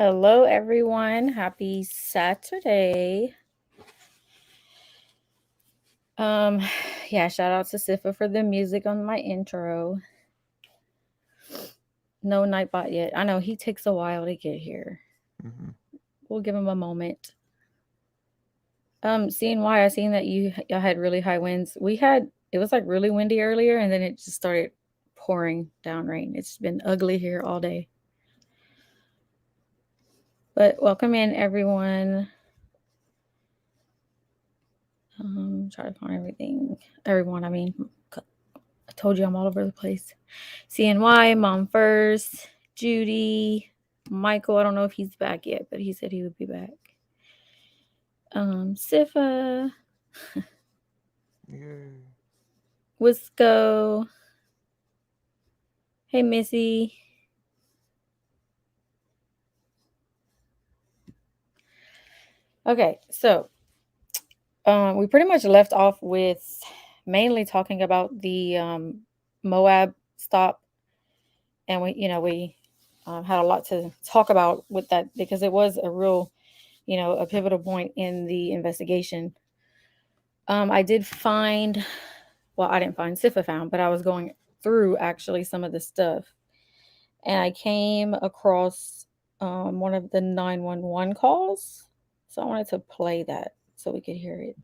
Hello, everyone. Happy Saturday. Um, yeah, shout out to Sifa for the music on my intro. No Nightbot yet. I know he takes a while to get here. We'll give him a moment. Seeing why I seen that y'all had really high winds. It was like really windy earlier, and then it just started pouring down rain. It's been ugly here all day. But welcome in, everyone. Try to find everything. Everyone, I mean, I told you I'm all over the place. CNY, Mom First, Judy, Michael. I don't know if he's back yet, but he said he would be back. Sifa, Wisco. Hey, Missy. Okay, so we pretty much left off with mainly talking about the Moab stop, and we had a lot to talk about with that because it was a real, a pivotal point in the investigation. I did find, well, I didn't find Sifa found, but I was going through actually some of the stuff, and I came across one of the 911 calls. So I wanted to play that so we could hear it.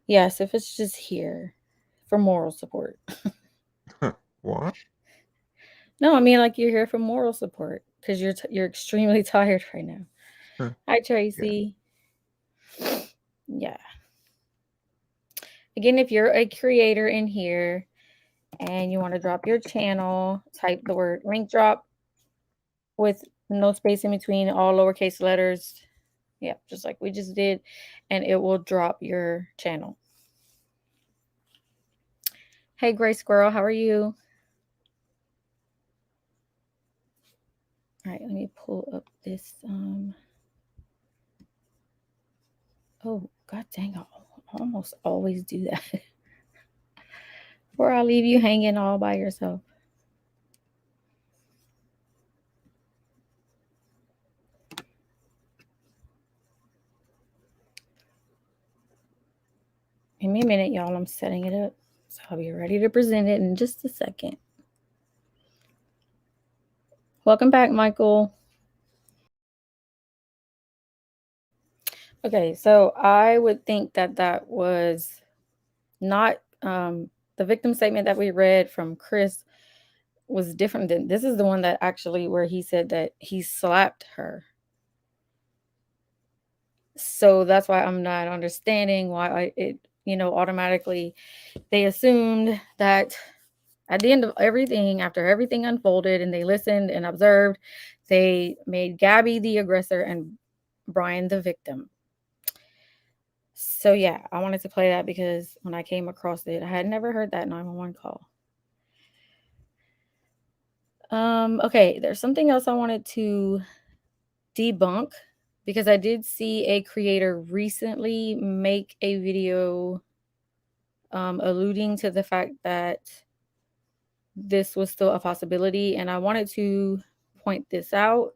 Yes, if it's just here for moral support. What? No, I mean like you're here for moral support because you're extremely tired right now. Hi, Tracy. Yeah. Again, if you're a creator in here and you want to drop your channel, type the word link drop with no space in between, all lowercase letters. Yeah, just like we just did, and it will drop your channel. Hey, Gray Squirrel, how are you? All right, let me pull up this. Oh, god dang, I almost always do that. Or I'll leave you hanging all by yourself. Give me a minute, y'all. I'm setting it up. So I'll be ready to present it in just a second. Welcome back, Michael. Okay, so I would think that was not the victim statement that we read from Chris was different than this is the one that actually where he said that he slapped her. So that's why I'm not understanding why it automatically they assumed that at the end of everything, after everything unfolded and they listened and observed, they made Gabby the aggressor and Brian the victim. So yeah, I wanted to play that because when I came across it, I had never heard that 911 call. Okay, there's something else I wanted to debunk because I did see a creator recently make a video alluding to the fact that this was still a possibility, and I wanted to point this out.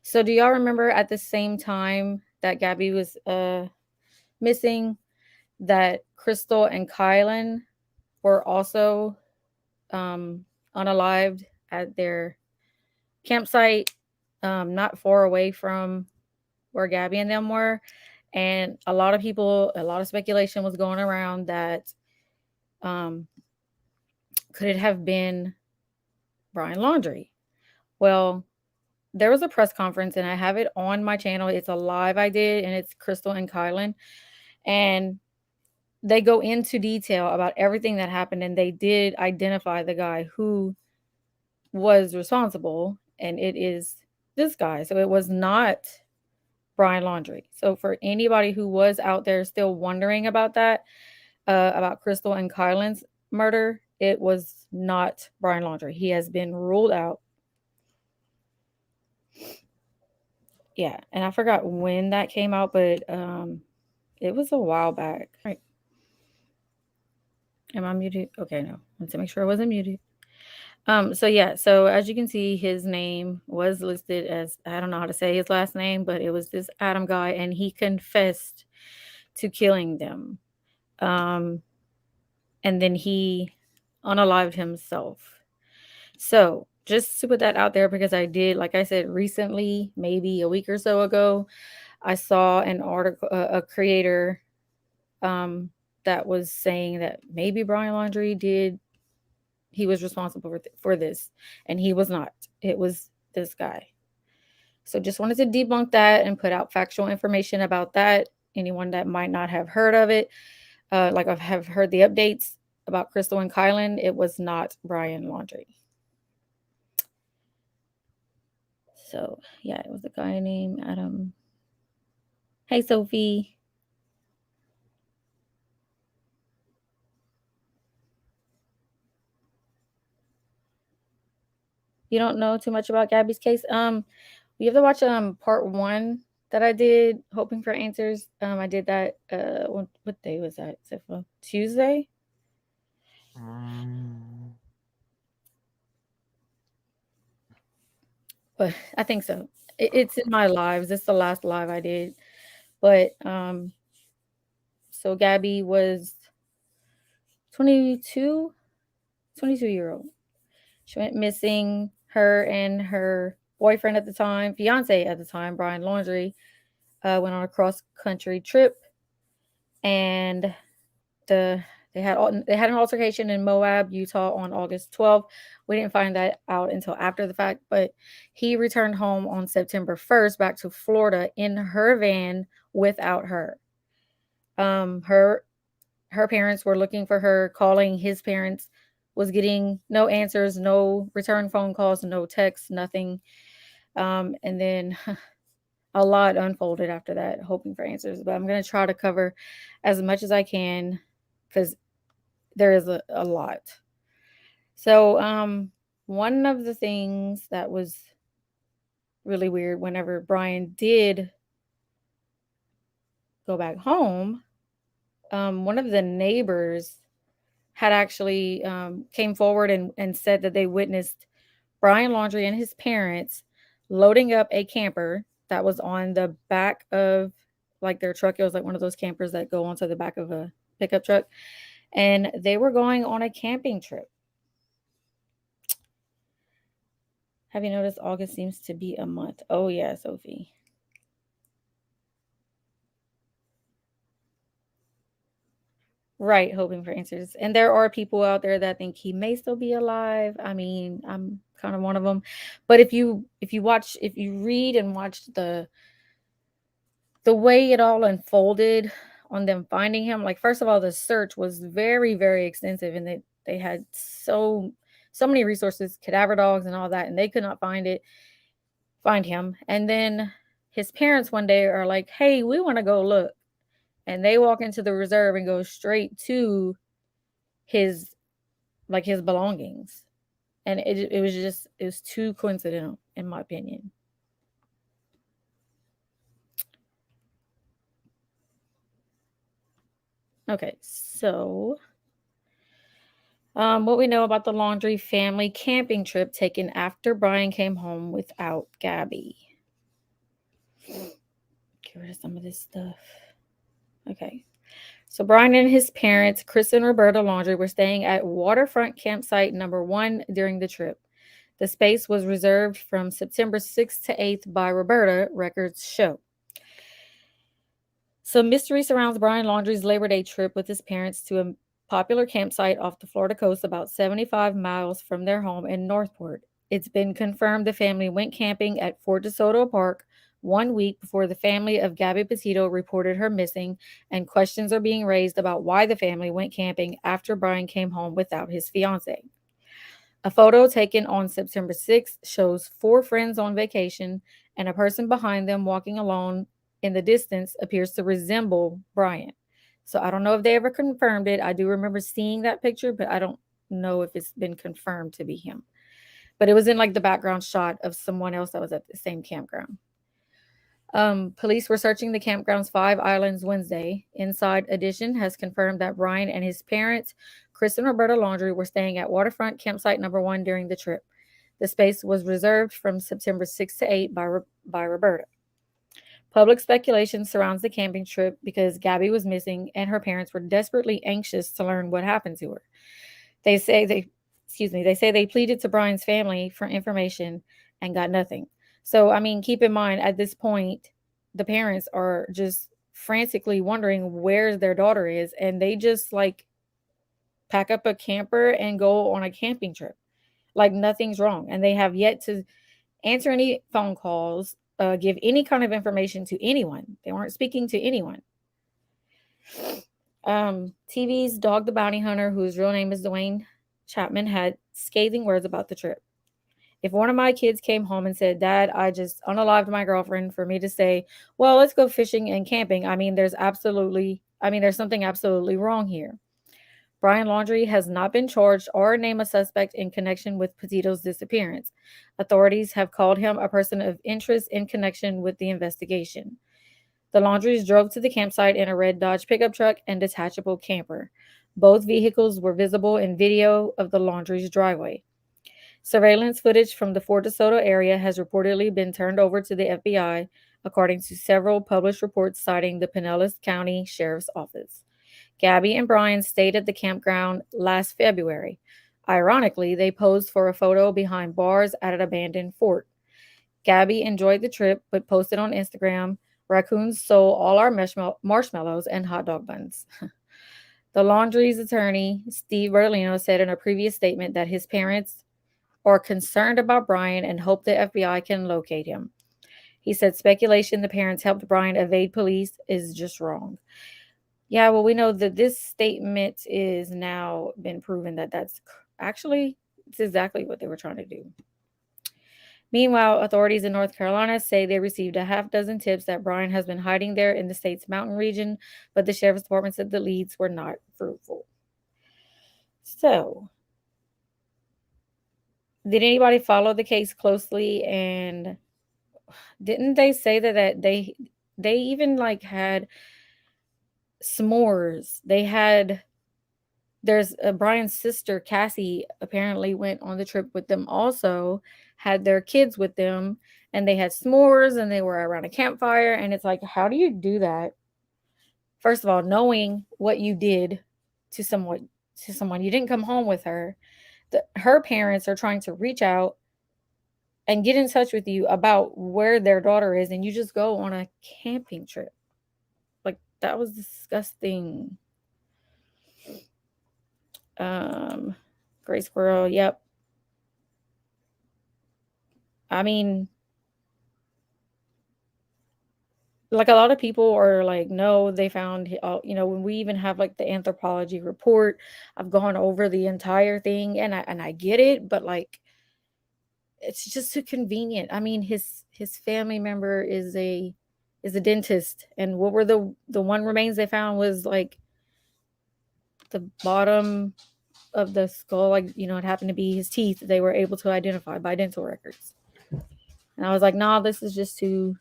So do y'all remember at the same time that Gabby was missing, that Crystal and Kylan were also unalived at their campsite, not far away from where Gabby and them were? And a lot of speculation was going around that could it have been Brian Laundrie? Well, there was a press conference and I have it on my channel. It's a live I did, and it's Crystal and Kylan. And they go into detail about everything that happened, and they did identify the guy who was responsible, and it is this guy. So it was not Brian Laundrie. So for anybody who was out there still wondering about that, about Crystal and Kylan's murder, it was not Brian Laundrie. He has been ruled out. Yeah, and I forgot when that came out, but it was a while back. Right. Am I muted? Okay, no. I want to make sure I wasn't muted. So yeah, so as you can see, his name was listed as, I don't know how to say his last name, but it was this Adam guy, and he confessed to killing them. Um, and then he unalived himself. So just to put that out there, because I did, like I said, recently, maybe a week or so ago, I saw an article, a creator um, that was saying that maybe Brian Laundrie did, he was responsible for this, and he was not. It was this guy. So just wanted to debunk that and put out factual information about that. Anyone that might not have heard of it, like I have heard the updates about Crystal and Kylan, it was not Brian Laundrie. So yeah, it was a guy named Adam. Hey, Sophie. You don't know too much about Gabby's case. You have to watch part one that I did, hoping for answers. I did that. What day was that? Is it for Tuesday? Mm, But I think so. It's in my lives. It's the last live I did. But so Gabby was 22, 22-year old. She went missing. Her and her boyfriend at the time, fiance at the time, Brian Laundrie, went on a cross country trip, and the they had an altercation in Moab, Utah on August 12th. We didn't find that out until after the fact, but he returned home on September 1st back to Florida in her van without her. Her parents were looking for her, calling his parents, was getting no answers, no return phone calls, no texts, nothing. And then a lot unfolded after that, hoping for answers. But I'm going to try to cover as much as I can because there is a lot. So, one of the things that was really weird whenever Brian did go back home, one of the neighbors had actually came forward and said that they witnessed Brian Laundrie and his parents loading up a camper that was on the back of like their truck. It was like one of those campers that go onto the back of a pickup truck. And they were going on a camping trip. Have you noticed August seems to be a month? Oh, yeah, Sophie. Right, hoping for answers. And there are people out there that think he may still be alive. I mean, I'm kind of one of them. But if you read and watch the way it all unfolded on them finding him, like first of all, the search was very, very extensive, and they had so many resources, cadaver dogs and all that, and they could not find him. And then his parents one day are like, "Hey, we want to go look." And they walk into the reserve and go straight to his his belongings. And it was just, it was too coincidental in my opinion. Okay, so what we know about the Laundrie family camping trip taken after Brian came home without Gabby. Get rid of some of this stuff. Okay. So Brian and his parents, Chris and Roberta Laundrie, were staying at waterfront campsite number 1 during the trip. The space was reserved from September 6th to 8th by Roberta, records show. So mystery surrounds Brian Laundrie's Labor Day trip with his parents to a popular campsite off the Florida coast about 75 miles from their home in Northport. It's been confirmed the family went camping at Fort DeSoto Park 1 week before the family of Gabby Petito reported her missing, and questions are being raised about why the family went camping after Brian came home without his fiancée. A photo taken on September 6th shows 4 friends on vacation, and a person behind them walking alone in the distance appears to resemble Brian. So I don't know if they ever confirmed it. I do remember seeing that picture, but I don't know if it's been confirmed to be him. But it was in like the background shot of someone else that was at the same campground. Police were searching the campground's 5 islands Wednesday. Inside Edition has confirmed that Brian and his parents, Chris and Roberta Laundrie, were staying at Waterfront Campsite Number 1 during the trip. The space was reserved from September 6 to 8 by Roberta. Public speculation surrounds the camping trip because Gabby was missing and her parents were desperately anxious to learn what happened to her. They say they they say they pleaded to Brian's family for information and got nothing. So, I mean, keep in mind at this point, the parents are just frantically wondering where their daughter is, and they just like pack up a camper and go on a camping trip. Like nothing's wrong. And they have yet to answer any phone calls, give any kind of information to anyone. They weren't speaking to anyone. TV's Dog the Bounty Hunter, whose real name is Dwayne Chapman, had scathing words about the trip. If one of my kids came home and said, Dad, I just unalived my girlfriend, for me to say, well, let's go fishing and camping, there's something absolutely wrong here. Brian Laundrie has not been charged or named a suspect in connection with Petito's disappearance. Authorities have called him a person of interest in connection with the investigation. The Laundries drove to the campsite in a red Dodge pickup truck and detachable camper. Both vehicles were visible in video of the Laundries' driveway. Surveillance footage from the Fort DeSoto area has reportedly been turned over to the FBI, according to several published reports citing the Pinellas County Sheriff's Office. Gabby and Brian stayed at the campground last February. Ironically, they posed for a photo behind bars at an abandoned fort. Gabby enjoyed the trip but posted on Instagram, "Raccoons stole all our marshmallows and hot dog buns." The Laundrie's attorney, Steve Bertolino, said in a previous statement that his parents are concerned about Brian and hope the FBI can locate him. He said speculation the parents helped Brian evade police is just wrong. Yeah, well, we know that this statement is now been proven that actually it's exactly what they were trying to do. Meanwhile, authorities in North Carolina say they received a half dozen tips that Brian has been hiding there in the state's mountain region, but the sheriff's department said the leads were not fruitful. So, did anybody follow the case closely? And didn't they say that they even like had s'mores? There's Brian's sister Cassie apparently went on the trip with them also, had their kids with them, and they had s'mores and they were around a campfire. And it's like, how do you do that? First of all, knowing what you did to someone, you didn't come home with her. Her parents are trying to reach out and get in touch with you about where their daughter is, and you just go on a camping trip. Like, that was disgusting. Gray squirrel, yep. I mean, like a lot of people are like, no, they found, when we even have like the anthropology report, I've gone over the entire thing, and I get it, but like, it's just too convenient. I mean, his family member is a dentist, and what were the one remains they found was like the bottom of the skull, like, it happened to be his teeth they were able to identify by dental records. And I was like, nah, this is just too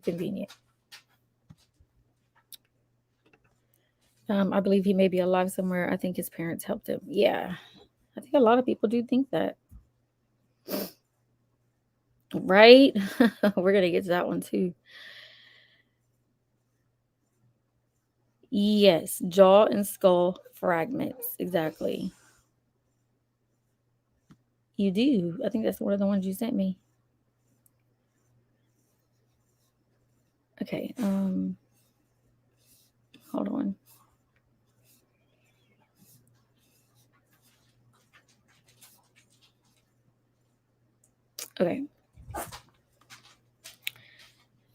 convenient. I believe he may be alive somewhere. I think his parents helped him. Yeah, I think a lot of people do think that. Right? We're going to get to that one too. Yes, jaw and skull fragments. Exactly. You do. I think that's one of the ones you sent me. Okay. Hold on. Okay. Let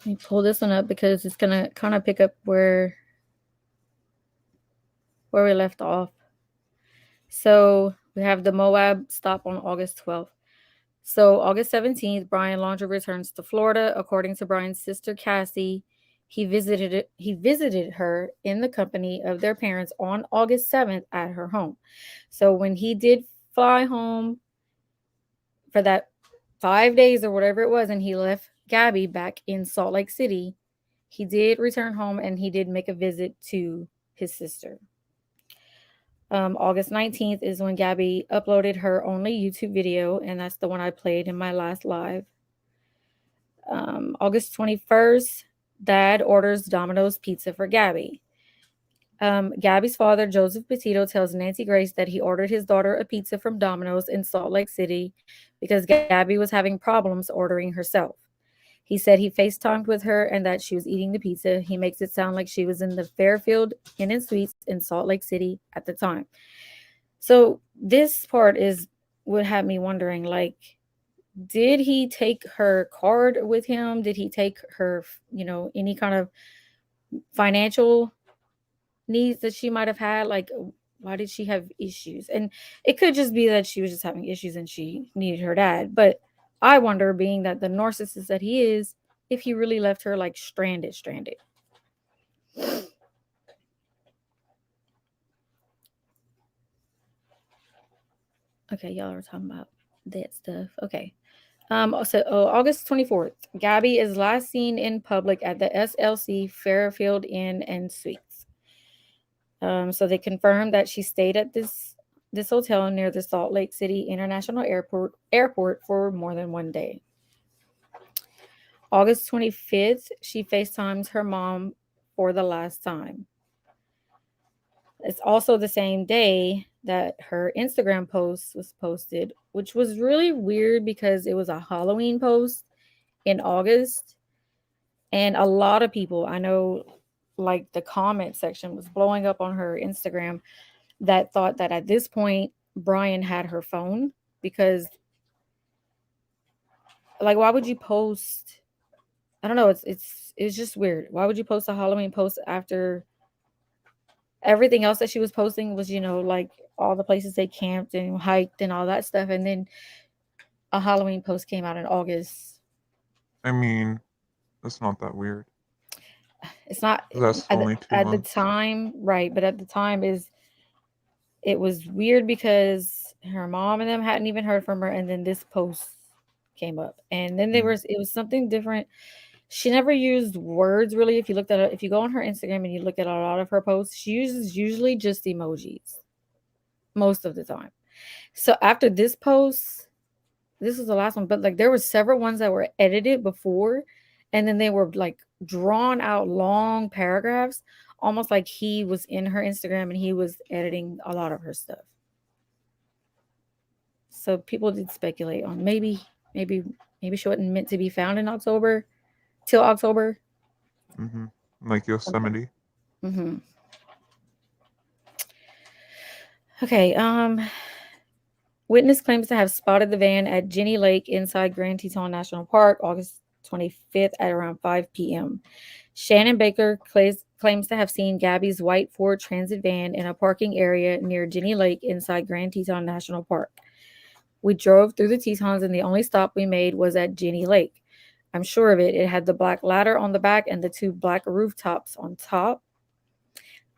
me pull this one up because it's gonna kind of pick up where we left off. So we have the Moab stop on August 12th. So August 17th, Brian Laundrie returns to Florida. According to Brian's sister Cassie, he visited her in the company of their parents on August 7th at her home. So when he did fly home for that 5 days or whatever it was, and he left Gabby back in Salt Lake City, he did return home and he did make a visit to his sister. August 19th is when Gabby uploaded her only YouTube video, and that's the one I played in my last live. August 21st, Dad orders Domino's pizza for Gabby. Gabby's father, Joseph Petito, tells Nancy Grace that he ordered his daughter a pizza from Domino's in Salt Lake City because Gabby was having problems ordering herself. He said he FaceTimed with her and that she was eating the pizza. He makes it sound like she was in the Fairfield Inn and Suites in Salt Lake City at the time. So this part is what had me wondering, like, did he take her card with him? Did he take her, any kind of financial needs that she might have had? Like, why did she have issues? And it could just be that she was just having issues and she needed her dad. But I wonder, being that the narcissist that he is, if he really left her like stranded. Okay, y'all are talking about that stuff. Okay. August 24th, Gabby is last seen in public at the SLC Fairfield Inn and Suites. So they confirmed that she stayed at this hotel near the Salt Lake City International Airport for more than one day. August 25th, she FaceTimes her mom for the last time. It's also the same day that her Instagram post was posted, which was really weird because it was a Halloween post in August. And a lot of people, I know, like the comment section was blowing up on her Instagram, that thought that at this point Brian had her phone, because like, why would you post, I don't know, it's just weird. Why would you post a Halloween post after everything else that she was posting was, like all the places they camped and hiked and all that stuff, and then a Halloween post came out in August. I mean, that's not that weird. It's not That's at the, only 2 at the months. time, right? But at the time it was weird because her mom and them hadn't even heard from her, and then this post came up, and then Mm, it was something different. She never used words really. If you go on her Instagram and you look at a lot of her posts, she uses usually just emojis most of the time. So after this post, this was the last one, but like there were several ones that were edited before, and then they were like drawn out long paragraphs, almost like he was in her Instagram and he was editing a lot of her stuff. So people did speculate on maybe maybe she wasn't meant to be found in October till October. mhm. Like Something. Yosemite. Hmm. Okay. Witness claims to have spotted the van at Jenny Lake inside Grand Teton National Park August 25th at around 5 p.m. Shannon Baker claims to have seen Gabby's white Ford Transit van in a parking area near Jenny Lake inside Grand Teton National Park. We drove through the Tetons and the only stop we made was at Jenny Lake. I'm sure of it. It had the black ladder on the back and the two black rooftops on top,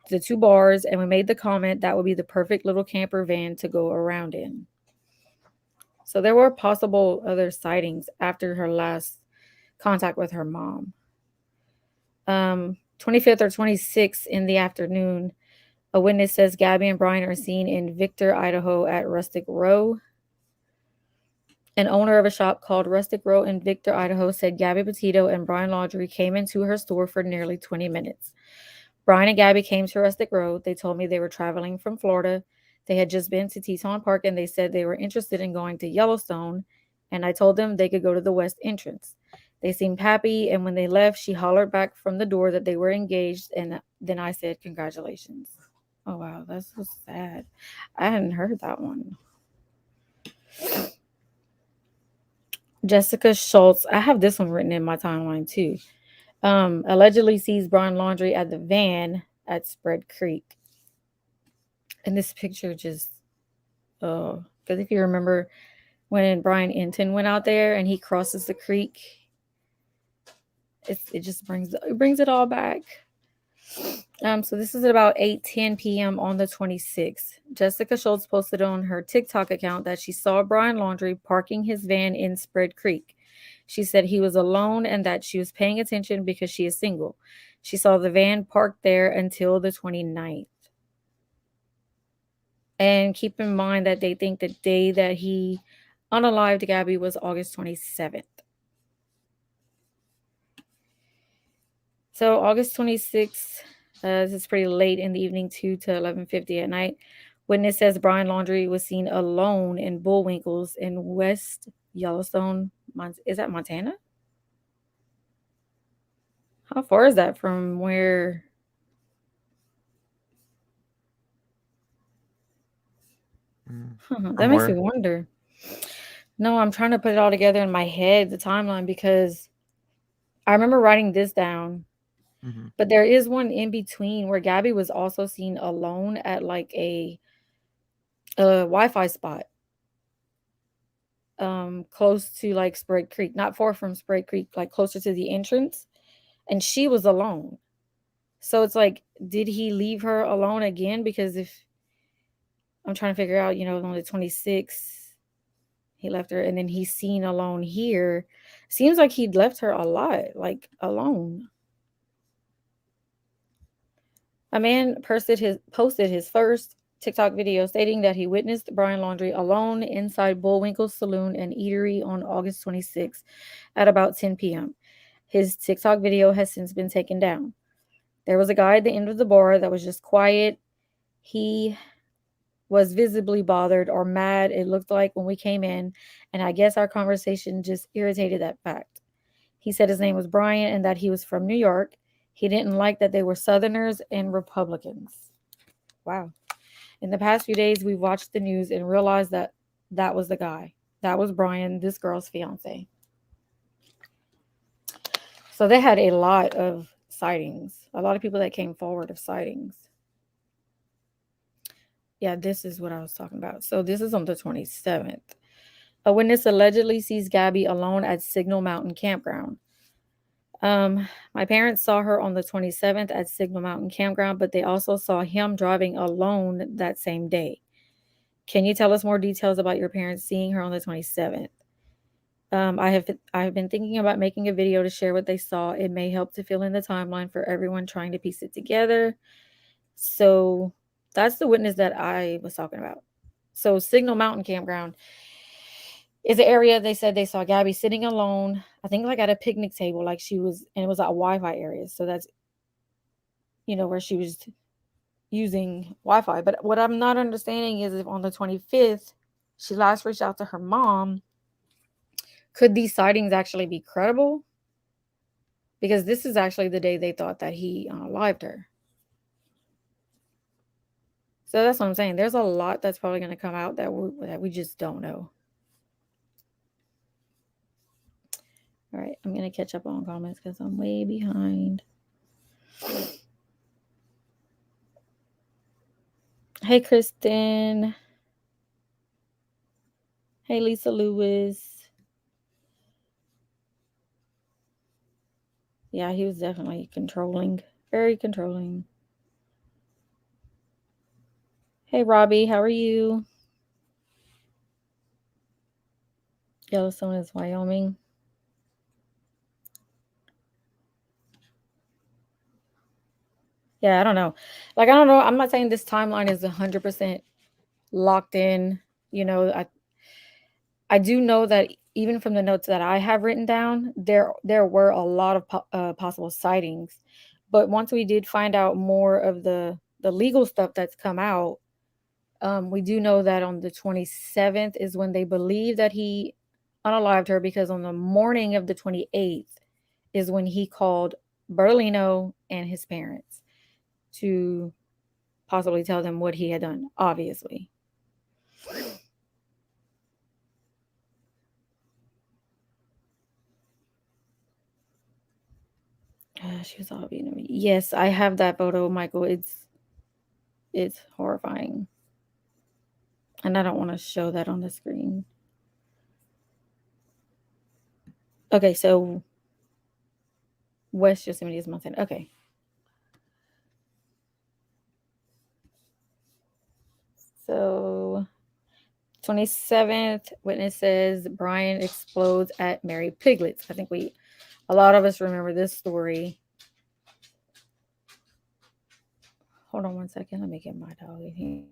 the two bars, and we made the comment that would be the perfect little camper van to go around in. So there were possible other sightings after her last contact with her mom. 25th or 26th in the afternoon, a witness says Gabby and Brian are seen in Victor, Idaho at Rustic Row. An owner of a shop called Rustic Row in Victor, Idaho said Gabby Petito and Brian Laundrie came into her store for nearly 20 minutes. Brian and Gabby came to Rustic Road. They told me they were traveling from Florida. They had just been to Teton Park and they said they were interested in going to Yellowstone. And I told them they could go to the west entrance. They seemed happy. And when they left, she hollered back from the door that they were engaged. And then I said, "Congratulations." Oh, wow. That's so sad. I hadn't heard that one. Jessica Schultz. I have this one written in my timeline too. Allegedly sees Brian Laundrie at the van at Spread Creek. And this picture just, oh, because if you remember when Brian Enton went out there and he crosses the creek, it just brings it all back. So this is at about 8:10 p.m. on the 26th. Jessica Schultz posted on her TikTok account that she saw Brian Laundrie parking his van in Spread Creek. She said he was alone and that she was paying attention because she is single. She saw the van parked there until the 29th. And keep in mind that they think the day that he unalived Gabby was August 27th. So August 26th, this is pretty late in the evening, 2 to 11:50 at night. Witness says Brian Laundrie was seen alone in Bullwinkles in West Yellowstone. Is that Montana? How far is that from where? That From makes me where? wonder. No, I'm trying to put it all together in my head, the timeline, because I remember writing this down. Mhm. But there is one in between where Gabby was also seen alone at like a Wi-Fi spot, close to like Spread Creek, not far from Spread Creek, like closer to the entrance, and she was alone. So it's like, did he leave her alone again? Because if I'm trying to figure out, on the 26th, he left her, and then he's seen alone here. Seems like he'd left her a lot, like alone. A man posted his first TikTok video stating that he witnessed Brian Laundrie alone inside Bullwinkle's Saloon and Eatery on August 26th at about 10 p.m. His TikTok video has since been taken down. There was a guy at the end of the bar that was just quiet. He was visibly bothered or mad, it looked like, when we came in, and I guess our conversation just irritated that fact. He said his name was Brian and that he was from New York. He didn't like that they were Southerners and Republicans. Wow. In the past few days, we've watched the news and realized that that was the guy. That was Brian, this girl's fiance. So they had a lot of sightings, a lot of people that came forward of sightings. Yeah, this is what I was talking about. So this is on the 27th. A witness allegedly sees Gabby alone at Signal Mountain Campground. My parents saw her on the 27th at Signal Mountain Campground, but they also saw him driving alone that same day. Can you tell us more details about your parents seeing her on the 27th? I have been thinking about making a video to share what they saw. It may help to fill in the timeline for everyone trying to piece it together. So that's the witness that I was talking about. So Signal Mountain Campground is the area they said they saw Gabby sitting alone, I think like at a picnic table, like she was, and it was a Wi-Fi area. So that's, where she was using Wi-Fi. But what I'm not understanding is if on the 25th, she last reached out to her mom, could these sightings actually be credible? Because this is actually the day they thought that he lived her. So that's what I'm saying. There's a lot that's probably going to come out that we just don't know. All right, I'm going to catch up on comments because I'm way behind. Hey, Kristen. Hey, Lisa Lewis. Yeah, he was definitely controlling. Very controlling. Hey, Robbie, how are you? Yellowstone is Wyoming. Yeah, I don't know. Like, I don't know. I'm not saying this timeline is 100% locked in. I do know that even from the notes that I have written down, there were a lot of possible sightings. But once we did find out more of the legal stuff that's come out, we do know that on the 27th is when they believe that he unalived her, because on the morning of the 28th is when he called Berlino and his parents to possibly tell them what he had done, obviously. She was all Vietnamese. Yes, I have that photo, Michael. It's horrifying. And I don't want to show that on the screen. Okay, so West Yosemite is Montana. Okay. So 27th, witness says Brian explodes at Mary Piglet's. I think a lot of us remember this story. Hold on one second. Let me get my dog in here.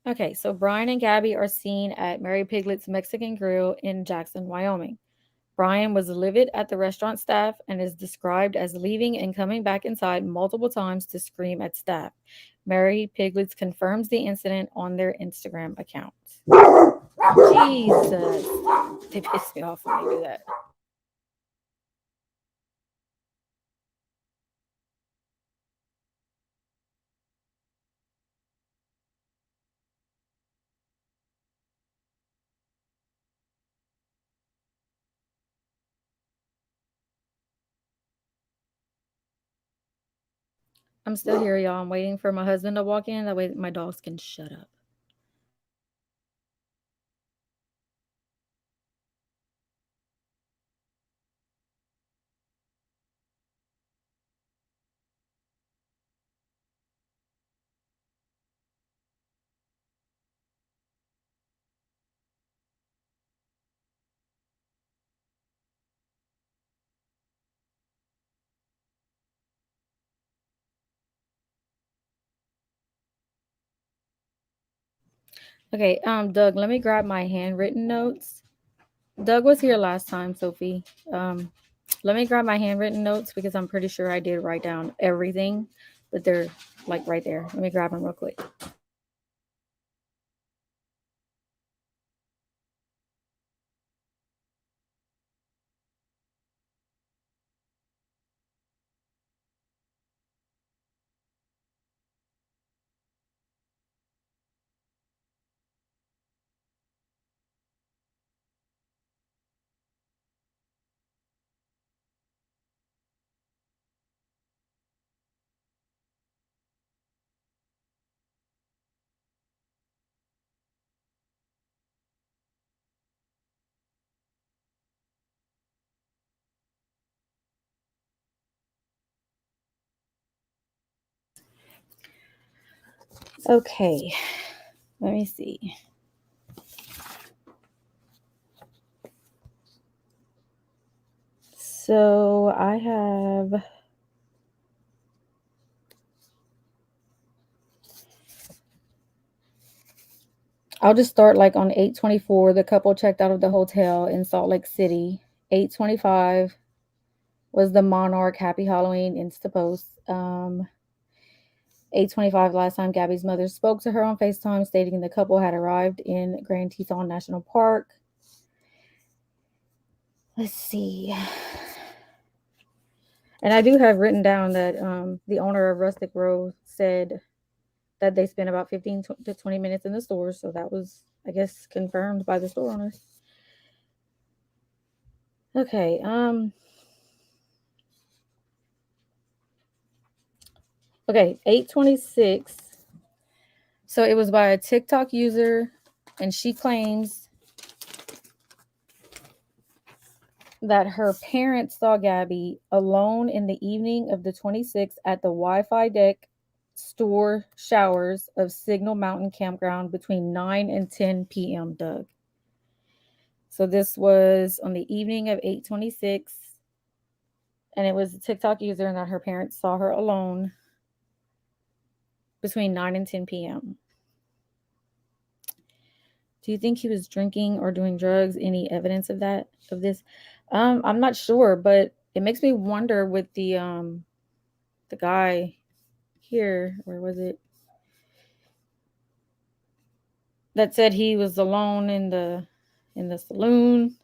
Okay, so Brian and Gabby are seen at Mary Piglet's Mexican Grill in Jackson, Wyoming. Brian was livid at the restaurant staff and is described as leaving and coming back inside multiple times to scream at staff. Mary Piglets confirms the incident on their Instagram account. Jesus. They piss me off when they do that. I'm still here, y'all. I'm waiting for my husband to walk in. That way my dogs can shut up. Okay, Doug, let me grab my handwritten notes. Doug was here last time, Sophie. Um, let me grab my handwritten notes because I'm pretty sure I did write down everything, but they're like right there. Let me grab them real quick. Okay, let me see. So I have. I'll just start like on 8/24. The couple checked out of the hotel in Salt Lake City. 8/25 was the Monarch Happy Halloween Insta post. 8/25 last time Gabby's mother spoke to her on FaceTime, stating the couple had arrived in Grand Teton National Park. Let's see. And I do have written down that the owner of Rustic Rose said that they spent about 15 to 20 minutes in the store. So that was, I guess, confirmed by the store owner. Okay. Okay, 8/26. So it was by a TikTok user, and she claims that her parents saw Gabby alone in the evening of the 26th at the Wi-Fi deck store showers of Signal Mountain Campground between 9 and 10 p.m. Doug. So this was on the evening of 8/26, and it was a TikTok user, and that her parents saw her alone between 9 and 10 p.m. Do you think he was drinking or doing drugs? Any evidence of that, of this? I'm not sure, but it makes me wonder with the guy here, where was it? That said he was alone in the saloon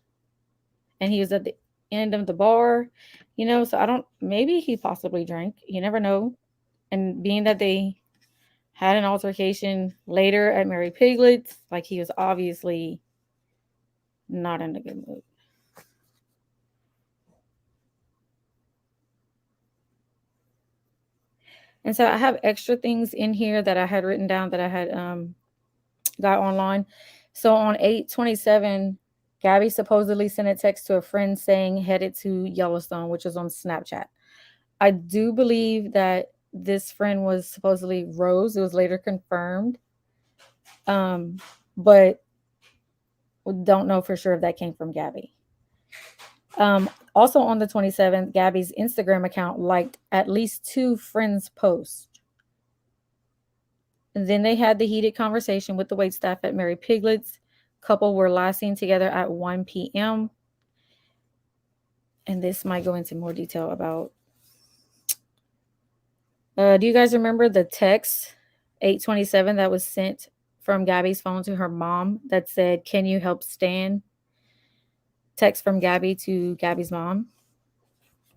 and he was at the end of the bar, so I don't, maybe he possibly drank. You never know. And being that they had an altercation later at Mary Piglet's, like he was obviously not in a good mood. And so I have extra things in here that I had written down that I had got online. So on 8/27, Gabby supposedly sent a text to a friend saying headed to Yellowstone, which was on Snapchat. I do believe that this friend was supposedly Rose. It was later confirmed. But we don't know for sure if that came from Gabby. Also on the 27th, Gabby's Instagram account liked at least 2 friends' posts. And then they had the heated conversation with the waitstaff at Mary Piglet's. Couple were last seen together at 1 p.m. And this might go into more detail about. Do you guys remember the text 8:27 that was sent from Gabby's phone to her mom that said, "Can you help Stan?" Text from Gabby to Gabby's mom.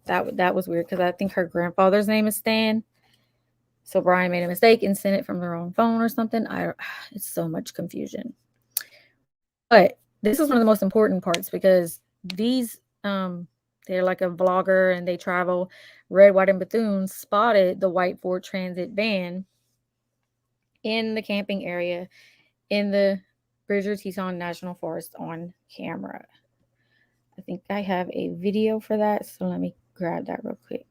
That was weird because I think her grandfather's name is Stan. So Brian made a mistake and sent it from the wrong phone or something. It's so much confusion. But this is one of the most important parts because these they're like a vlogger and they travel. Red, White, and Bethune spotted the white Ford Transit van in the camping area in the Bridger Teton National Forest on camera. I think I have a video for that, so let me grab that real quick.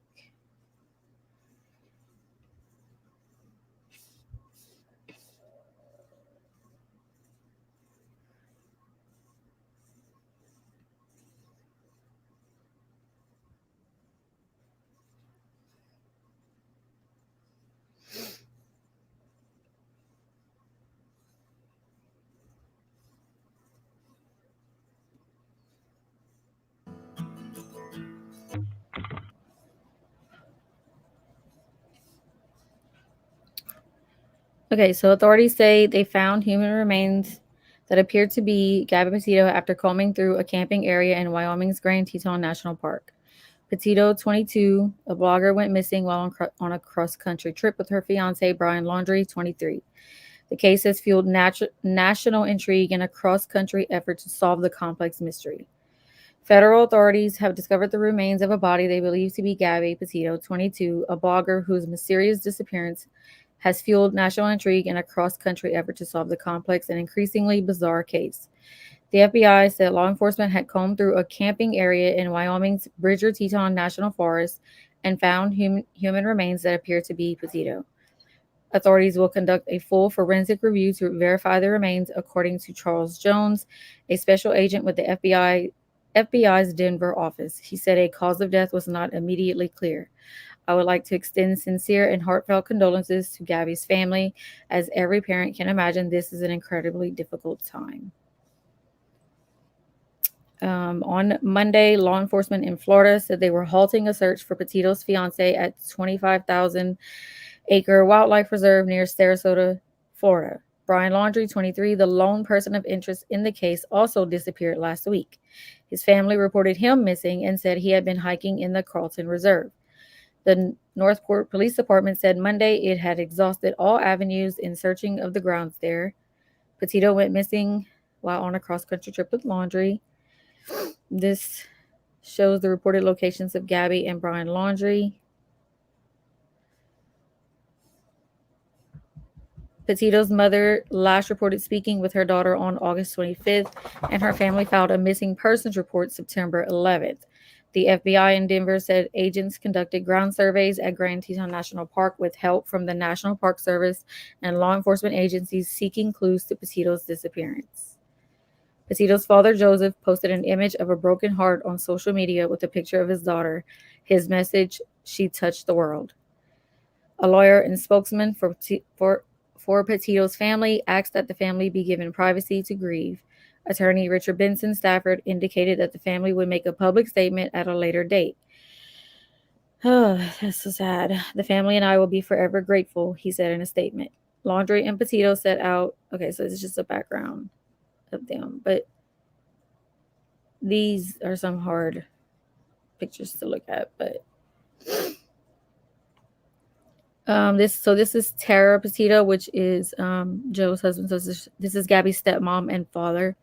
Okay, so authorities say they found human remains that appeared to be Gabby Petito after combing through a camping area in Wyoming's Grand Teton National Park. Petito, 22, a blogger, went missing while on a cross-country trip with her fiancé, Brian Laundrie, 23. The case has fueled national intrigue and a cross-country effort to solve the complex mystery. Federal authorities have discovered the remains of a body they believe to be Gabby Petito, 22, a blogger whose mysterious disappearance has fueled national intrigue and a cross-country effort to solve the complex and increasingly bizarre case. The FBI said law enforcement had combed through a camping area in Wyoming's Bridger Teton National Forest and found human remains that appear to be Petito. Authorities will conduct a full forensic review to verify the remains, according to Charles Jones, a special agent with the FBI's Denver office. He said a cause of death was not immediately clear. I would like to extend sincere and heartfelt condolences to Gabby's family. As every parent can imagine, this is an incredibly difficult time. On Monday, law enforcement in Florida said they were halting a search for Petito's fiance at 25,000-acre wildlife reserve near Sarasota, Florida. Brian Laundrie, 23, the lone person of interest in the case, also disappeared last week. His family reported him missing and said he had been hiking in the Carlton Reserve. The Northport Police Department said Monday it had exhausted all avenues in searching of the grounds there. Petito went missing while on a cross-country trip with Laundrie. This shows the reported locations of Gabby and Brian Laundrie. Petito's mother last reported speaking with her daughter on August 25th, and her family filed a missing persons report September 11th. The FBI in Denver said agents conducted ground surveys at Grand Teton National Park with help from the National Park Service and law enforcement agencies seeking clues to Petito's disappearance. Petito's father, Joseph, posted an image of a broken heart on social media with a picture of his daughter. His message, "She touched the world." A lawyer and spokesman for Petito's family asked that the family be given privacy to grieve. Attorney Richard Benson Stafford indicated that the family would make a public statement at a later date. Oh, that's so sad. The family and I will be forever grateful, he said in a statement. Laundrie and Petito set out. Okay, so this is just a background of them, but these are some hard pictures to look at. But this is Tara Petito, which is Joe's husband. So this is Gabby's stepmom and father.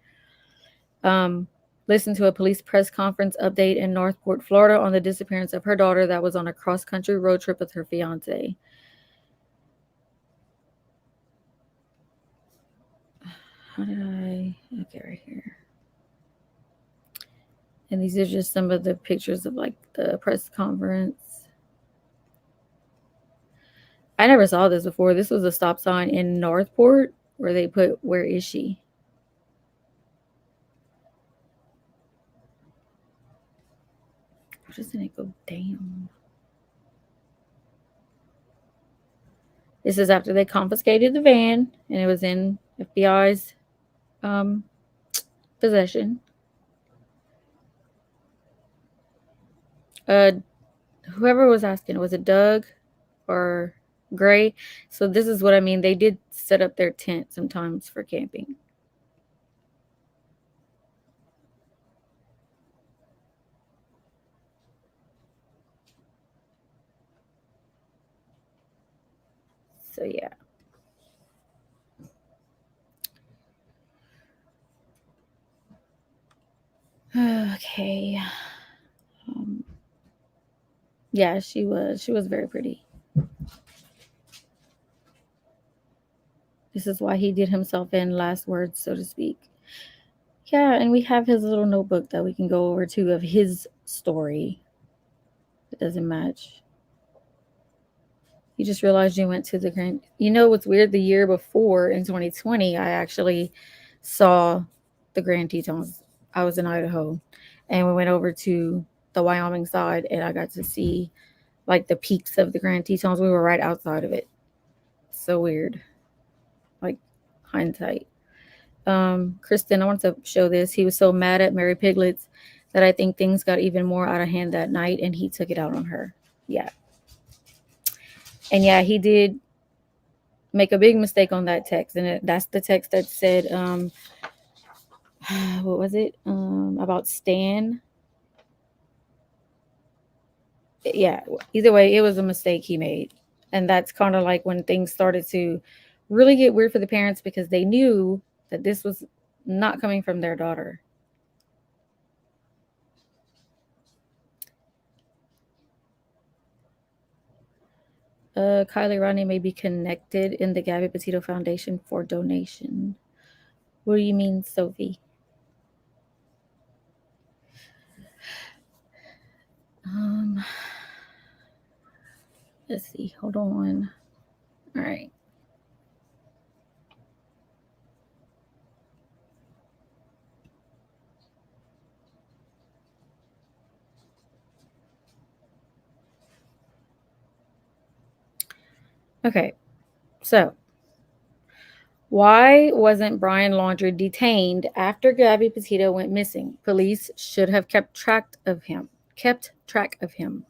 Listened to a police press conference update in Northport, Florida, on the disappearance of her daughter that was on a cross-country road trip with her fiance. How did I? Okay, right here. And these are just some of the pictures of like the press conference. I never saw this before. This was a stop sign in Northport where they put, "Where is she?" Doesn't it go down? This is after they confiscated the van and it was in FBI's um, possession. Uh, Whoever was asking, was it Doug or Gray? So this is what I mean. They did set up their tent sometimes for camping. So yeah. Okay. Um, yeah, she was very pretty. This is why he did himself in, last words, so to speak. Yeah, and we have his little notebook that we can go over too of his story. It doesn't match. You just realized you went to the Grand. You know what's weird? The year before in 2020, I actually saw the Grand Tetons. I was in Idaho, and we went over to the Wyoming side, and I got to see like the peaks of the Grand Tetons. We were right outside of it. So weird, like hindsight. Kristen, I want to show this. He was so mad at Mary Piglets that I think things got even more out of hand that night, and he took it out on her. Yeah, and yeah, he did make a big mistake on that text, and that's the text that said, what was it? About Stan. Yeah. Either way, it was a mistake he made, and that's kind of like when things started to really get weird for the parents because they knew that this was not coming from their daughter. Kylie Rodney may be connected in the Gabby Petito Foundation for donation. What do you mean, Sophie? Um, let's see. Hold on. All right. Okay. So, why wasn't Brian Laundrie detained after Gabby Petito went missing? Police should have kept track of him. Kept track of him.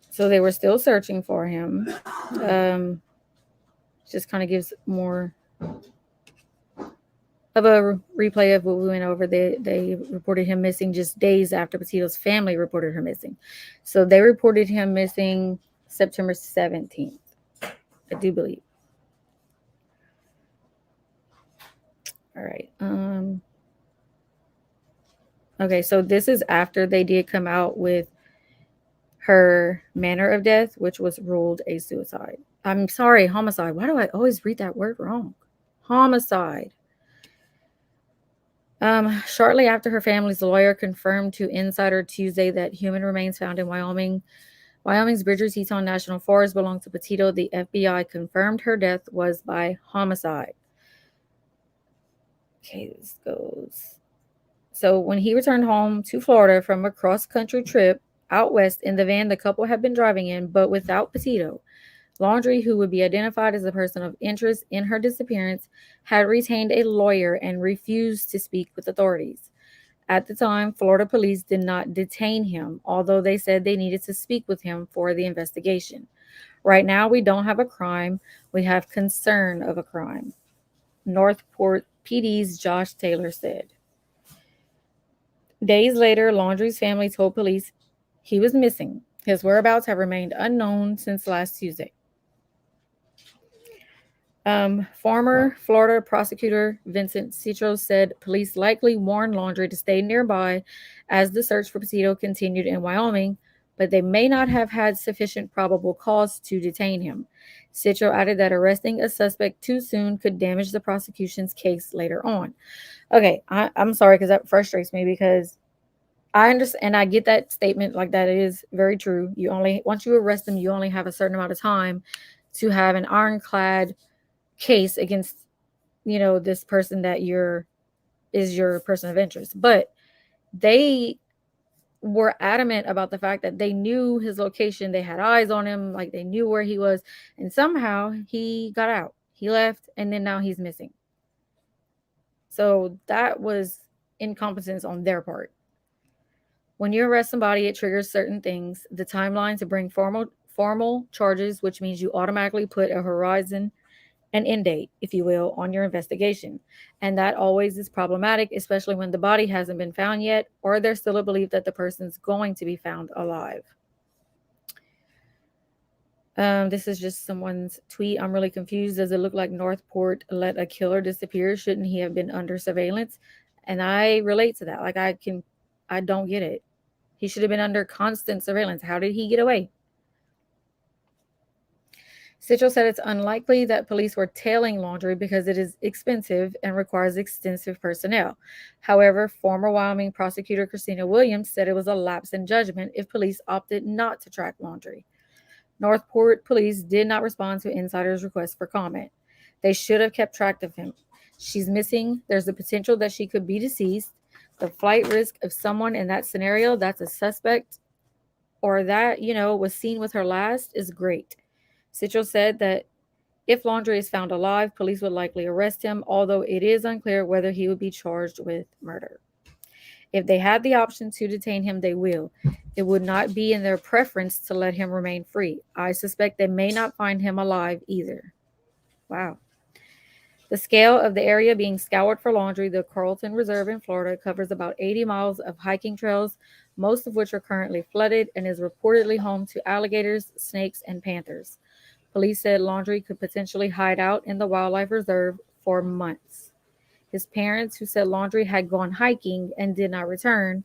So they were still searching for him. Just kind of gives more of a replay of what we went over. They reported him missing just days after Petito's family reported her missing. So they reported him missing September 17th, I do believe. All right. Okay, so this is after they did come out with her manner of death, which was ruled a suicide. I'm sorry, homicide. Why do I always read that word wrong? Homicide. Shortly after her family's lawyer confirmed to Insider Tuesday that human remains found in Wyoming's Bridger-Teton National Forest belong to Petito, the FBI confirmed her death was by homicide. Okay, this goes. So when he returned home to Florida from a cross-country trip out west in the van the couple had been driving in, but without Petito, Laundrie, who would be identified as a person of interest in her disappearance, had retained a lawyer and refused to speak with authorities. At the time, Florida police did not detain him, although they said they needed to speak with him for the investigation. Right now, we don't have a crime. We have concern of a crime, Northport PD's Josh Taylor said. Days later, Laundrie's family told police he was missing. His whereabouts have remained unknown since last Tuesday. Former Florida prosecutor Vincent Citro said police likely warned Laundrie to stay nearby as the search for Petito continued in Wyoming, but they may not have had sufficient probable cause to detain him. Citro added that arresting a suspect too soon could damage the prosecution's case later on. Okay, I'm sorry because that frustrates me because I understand and I get that statement like that is very true. You only once you arrest them, you only have a certain amount of time to have an ironclad case against this person that you're is your person of interest. But they were adamant about the fact that they knew his location, they had eyes on him, like they knew where he was, and somehow he got out. He left and then now he's missing. So that was incompetence on their part. When you arrest somebody, it triggers certain things. The timeline to bring formal charges, which means you automatically put a horizon, an end date, if you will, on your investigation. And that always is problematic, especially when the body hasn't been found yet, or there's still a belief that the person's going to be found alive. This is just someone's tweet. I'm really confused. Does it look like Northport let a killer disappear? Shouldn't he have been under surveillance? And I relate to that. I don't get it. He should have been under constant surveillance. How did he get away? Citro said it's unlikely that police were tailing Laundrie because it is expensive and requires extensive personnel. However, former Wyoming prosecutor Christina Williams said it was a lapse in judgment if police opted not to track Laundrie. Northport police did not respond to insiders' request for comment. They should have kept track of him. She's missing. There's the potential that she could be deceased. The flight risk of someone in that scenario that's a suspect or that, was seen with her last is great. Citro said that if Laundrie is found alive, police would likely arrest him, although it is unclear whether he would be charged with murder. If they had the option to detain him, they will. It would not be in their preference to let him remain free. I suspect they may not find him alive either. Wow. The scale of the area being scoured for Laundrie, the Carlton Reserve in Florida, covers about 80 miles of hiking trails, most of which are currently flooded, and is reportedly home to alligators, snakes, and panthers. Police said Laundrie could potentially hide out in the wildlife reserve for months. His parents, who said Laundrie had gone hiking and did not return,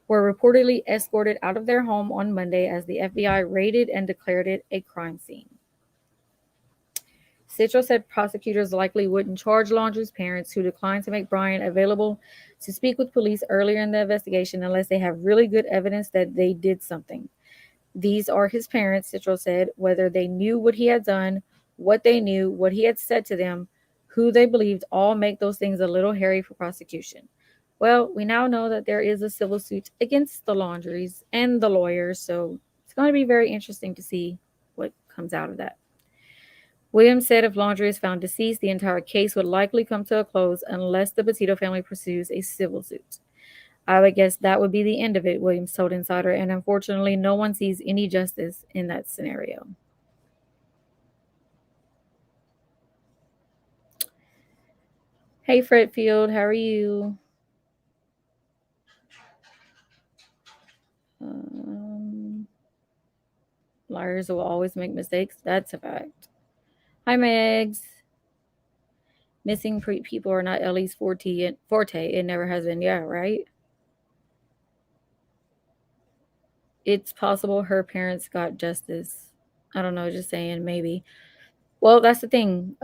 were reportedly escorted out of their home on Monday as the FBI raided and declared it a crime scene. Citro said prosecutors likely wouldn't charge Laundrie's parents, who declined to make Brian available to speak with police earlier in the investigation unless they have really good evidence that they did something. These are his parents, Citro said, whether they knew what he had done, what they knew, what he had said to them, who they believed, all make those things a little hairy for prosecution. Well, we now know that there is a civil suit against the Laundries and the lawyers, so it's going to be very interesting to see what comes out of that. Williams said if Laundrie is found deceased, the entire case would likely come to a close unless the Petito family pursues a civil suit. I would guess that would be the end of it, Williams told Insider, and unfortunately, no one sees any justice in that scenario. Hey, Fred Field, how are you? Um, Liars will always make mistakes. That's a fact. Hi, Megs. Missing people are not Ellie's forte. It never has been. Yeah, right? It's possible her parents got justice. I don't know, just saying, maybe. Well, that's the thing.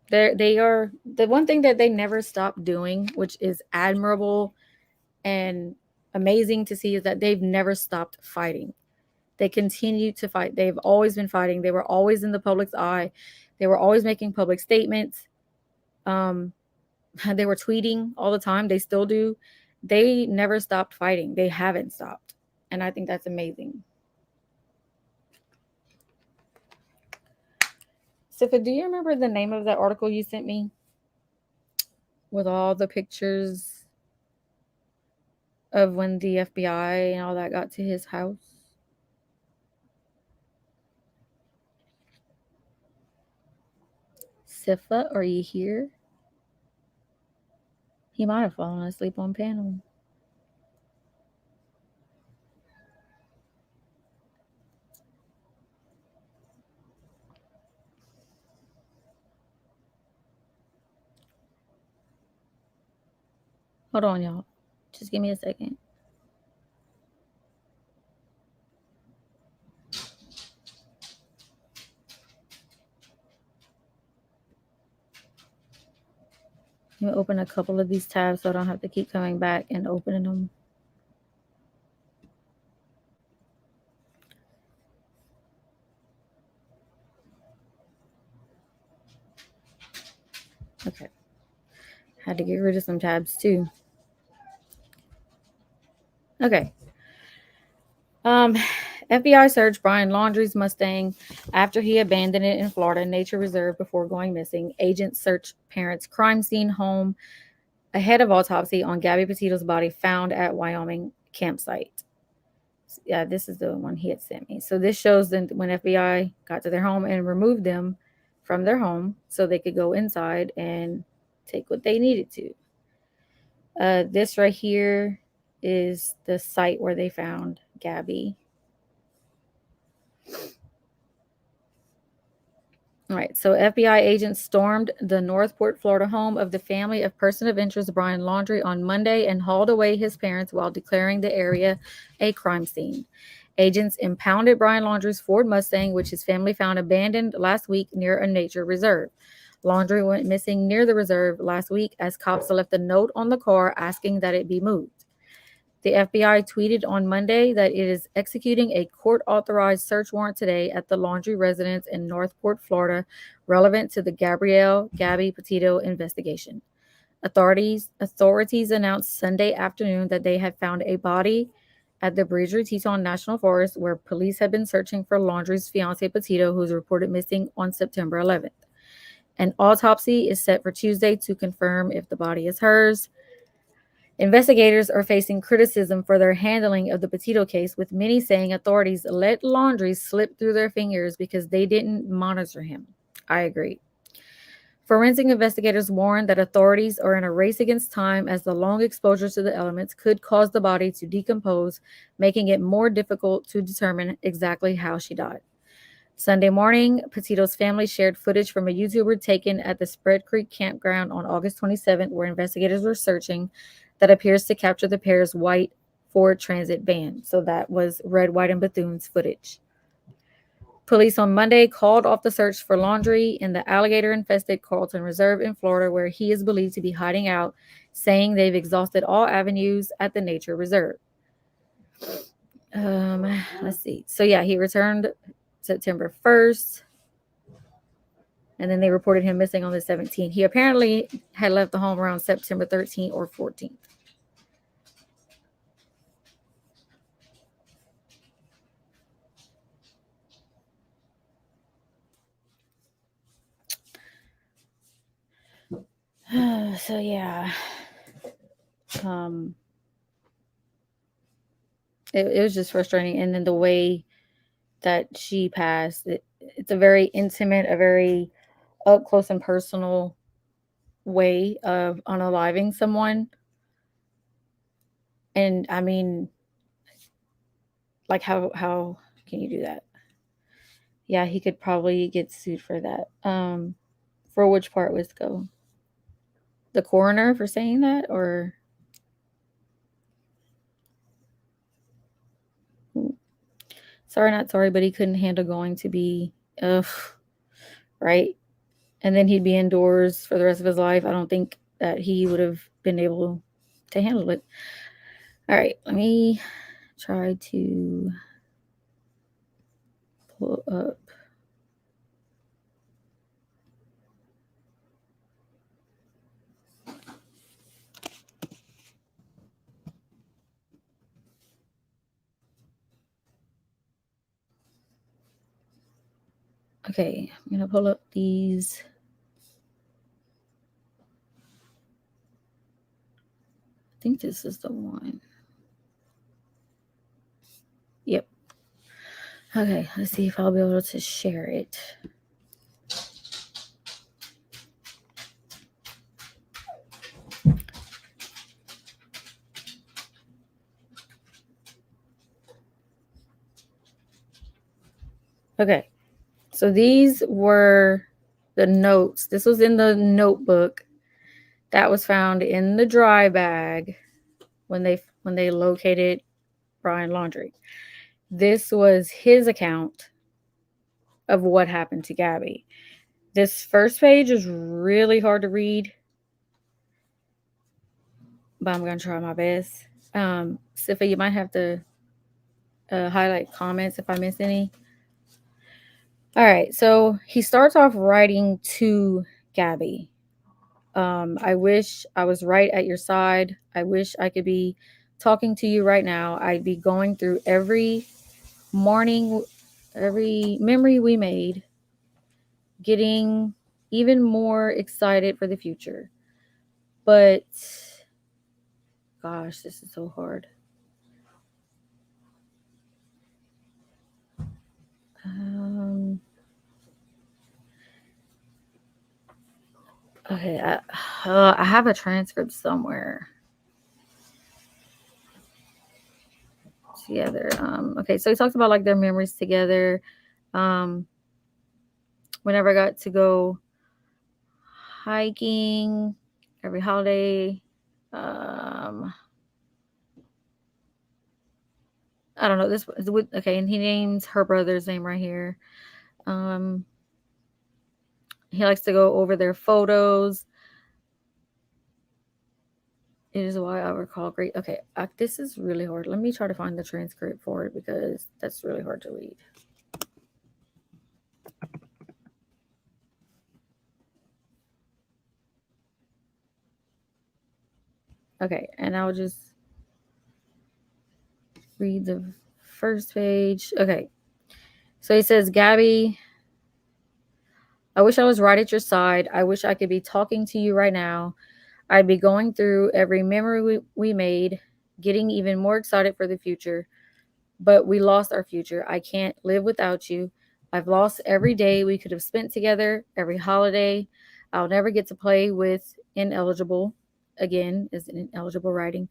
They are the one thing that they never stop doing, which is admirable and amazing to see, is that they've never stopped fighting. They continue to fight. They've always been fighting. They were always in the public's eye. They were always making public statements. Um, they were tweeting all the time. They still do. They never stopped fighting. They haven't stopped. And I think that's amazing. Sifa, do you remember the name of that article you sent me with all the pictures of when the FBI and all that got to his house? Sifa, are you here? He might have fallen asleep on panel. Hold on, y'all. Just give me a second. Let me open a couple of these tabs so I don't have to keep coming back and opening them. Okay. Had to get rid of some tabs too. Okay. Um, FBI searched Brian Laundrie's Mustang after he abandoned it in Florida Nature Reserve before going missing. Agents searched parents' crime scene home ahead of autopsy on Gabby Petito's body found at Wyoming campsite. Yeah, this is the one he had sent me. So this shows that when FBI got to their home and removed them from their home so they could go inside and take what they needed to. This right here is the site where they found Gabby. All right, so FBI agents stormed the Northport, Florida home of the family of person of interest Brian Laundrie on Monday and hauled away his parents while declaring the area a crime scene. Agents impounded Brian Laundrie's Ford Mustang, which his family found abandoned last week near a nature reserve. Laundrie went missing near the reserve last week as cops left a note on the car asking that it be moved. The FBI tweeted on Monday that it is executing a court-authorized search warrant today at the Laundrie residence in Northport, Florida, relevant to the Gabby Petito investigation. Authorities announced Sunday afternoon that they had found a body at the Bridger-Teton National Forest, where police had been searching for Laundrie's fiance Petito, who was reported missing on September 11th. An autopsy is set for Tuesday to confirm if the body is hers. Investigators are facing criticism for their handling of the Petito case, with many saying authorities let Laundrie slip through their fingers because they didn't monitor him. I agree. Forensic investigators warn that authorities are in a race against time as the long exposure to the elements could cause the body to decompose, making it more difficult to determine exactly how she died. Sunday morning, Petito's family shared footage from a YouTuber taken at the Spread Creek campground on August 27th, where investigators were searching, that appears to capture the pair's white Ford Transit van. So that was Red, White, and Bethune's footage. Police on Monday called off the search for Laundrie in the alligator-infested Carlton Reserve in Florida, where he is believed to be hiding out, saying they've exhausted all avenues at the nature reserve. Let's see. So yeah, he returned September 1st. And then they reported him missing on the 17th. He apparently had left the home around September 13th or 14th. So yeah, it was just frustrating. And then the way that she passed, it's a very intimate, a very up close and personal way of unaliving someone. And I mean, like how can you do that? Yeah, he could probably get sued for that. For which part was go? The coroner for saying that, or sorry, not sorry, but he couldn't handle going to be, right? And then he'd be indoors for the rest of his life. I don't think that he would have been able to handle it. All right, let me try to pull up. Okay, I'm going to pull up these. I think this is the one. Yep. Okay, let's see if I'll be able to share it. Okay, so these were the notes. This was in the notebook that was found in the dry bag when they located Brian Laundrie. This was his account of what happened to Gabby. This first page is really hard to read. but I'm gonna try my best. Sifa, you might have to highlight comments if I miss any. All right, so he starts off writing to Gabby. I wish I was right at your side. I wish I could be talking to you right now. I'd be going through every morning, every memory we made, getting even more excited for the future. But gosh, this is so hard. Um, okay, I have a transcript somewhere together. Okay, so he talks about like their memories together. Um, whenever I got to go hiking every holiday. Um, I don't know this. Okay, and he names her brother's name right here. Um, he likes to go over their photos. It is why I recall great. Okay, this is really hard. Let me try to find the transcript for it because that's really hard to read. Okay, and I'll just read the first page. Okay, so he says, Gabby, I wish I was right at your side. I wish I could be talking to you right now. I'd be going through every memory we made, getting even more excited for the future. But we lost our future. I can't live without you. I've lost every day we could have spent together, every holiday. I'll never get to play with ineligible. Again, is ineligible writing.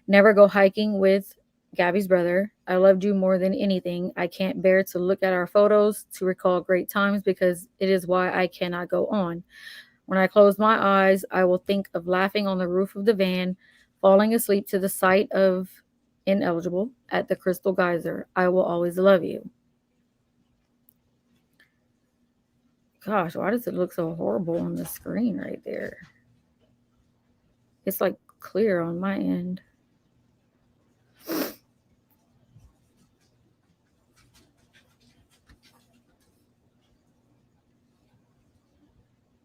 Never go hiking with Gabby's brother. I loved you more than anything. I can't bear to look at our photos to recall great times because it is why I cannot go on. When I close my eyes, I will think of laughing on the roof of the van, falling asleep to the sight of ineligible at the Crystal Geyser. I will always love you. Gosh, why does it look so horrible on the screen right there? It's like clear on my end.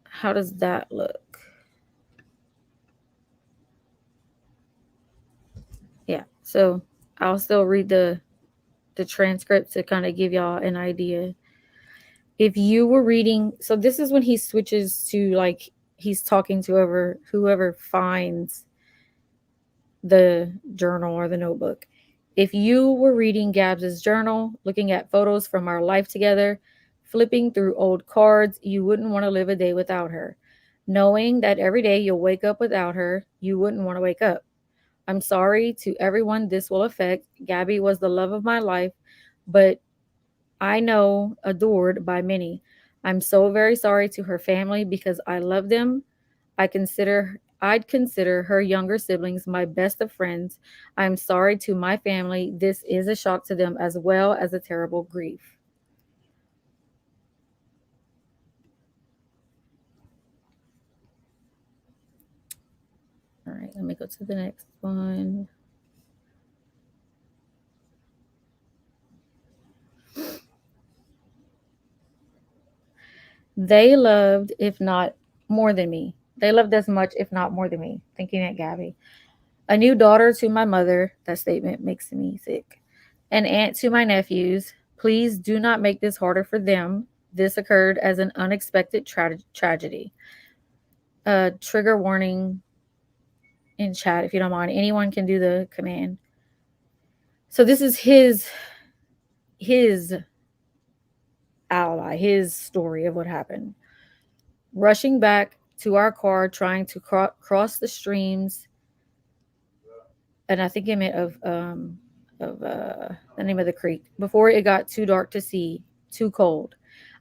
How does that look? Yeah, so I'll still read the transcript to kind of give y'all an idea. If you were reading, so this is when he switches to like he's talking to whoever finds the journal or the notebook. If you were reading Gabs's journal, looking at photos from our life together, flipping through old cards, you wouldn't want to live a day without her. Knowing that every day you'll wake up without her, you wouldn't want to wake up. I'm sorry to everyone this will affect. Gabby was the love of my life, but I know adored by many. I'm so very sorry to her family because I love them. I'd consider her younger siblings my best of friends. I'm sorry to my family. This is a shock to them as well as a terrible grief. All right, let me go to the next one. They loved, if not more than me. They loved as much, if not more than me. Thinking at Gabby. A new daughter to my mother. That statement makes me sick. An aunt to my nephews. Please do not make this harder for them. This occurred as an unexpected tragedy. Trigger warning in chat if you don't mind. Anyone can do the command. So this is his ally, his story of what happened. Rushing back to our car, trying to cross the streams, and I think it meant of the name of the creek before it got too dark to see, too cold.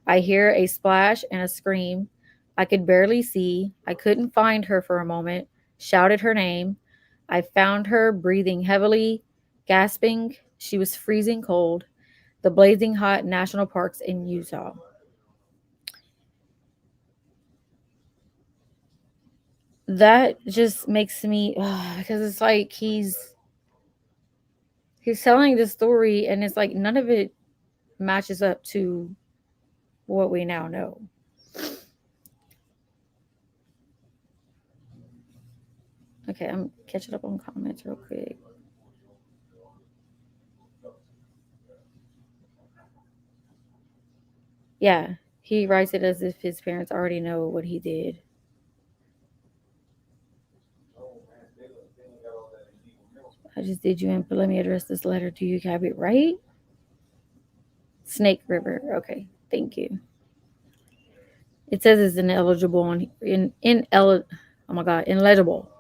I hear a splash and a scream. I could barely see. I couldn't find her for a moment. Shouted her name. I found her breathing heavily, gasping. She was freezing cold. The blazing hot national parks in Utah. that just makes me because it's like he's telling this story and it's like none of it matches up to what we now know. Okay, I'm catching up on comments real quick. Yeah, he writes it as if his parents already know what he did. I just did you in, but let me address this letter to you, Gabby. Right? Snake River. Okay, thank you. It says it's ineligible on oh my god, illegible.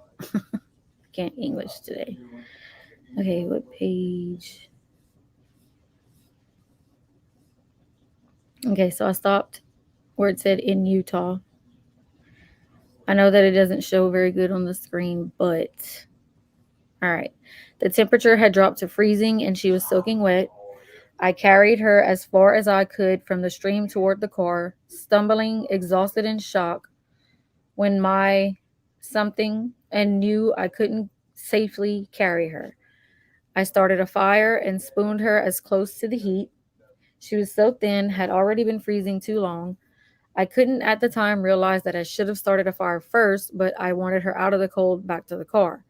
Can't English today. Okay, what page? Okay, so I stopped where it said in Utah. I know that it doesn't show very good on the screen, but all right. The temperature had dropped to freezing and she was soaking wet. I carried her as far as I could from the stream toward the car, stumbling, exhausted and shocked when my something and knew I couldn't safely carry her. I started a fire and spooned her as close to the heat. She was so thin, had already been freezing too long. I couldn't at the time realize that I should have started a fire first, but I wanted her out of the cold back to the car.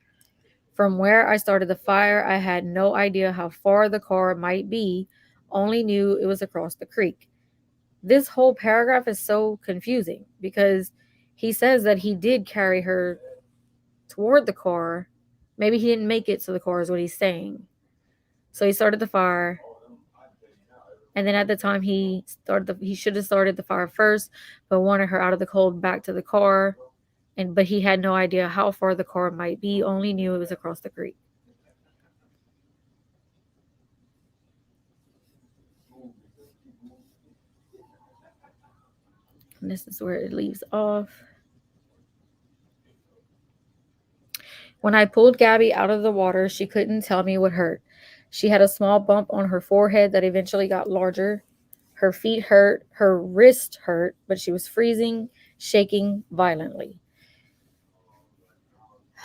From where I started the fire, I had no idea how far the car might be, only knew it was across the creek. This whole paragraph is so confusing because he says that he did carry her toward the car. Maybe he didn't make it to the car, is what he's saying. So he started the fire, and then at the time he should have started the fire first, but wanted her out of the cold back to the car, and but he had no idea how far the car might be, only knew it was across the creek. And this is where it leaves off. When I pulled Gabby out of the water, she couldn't tell me what hurt. She had a small bump on her forehead that eventually got larger. Her feet hurt, her wrist hurt, but she was freezing, shaking violently.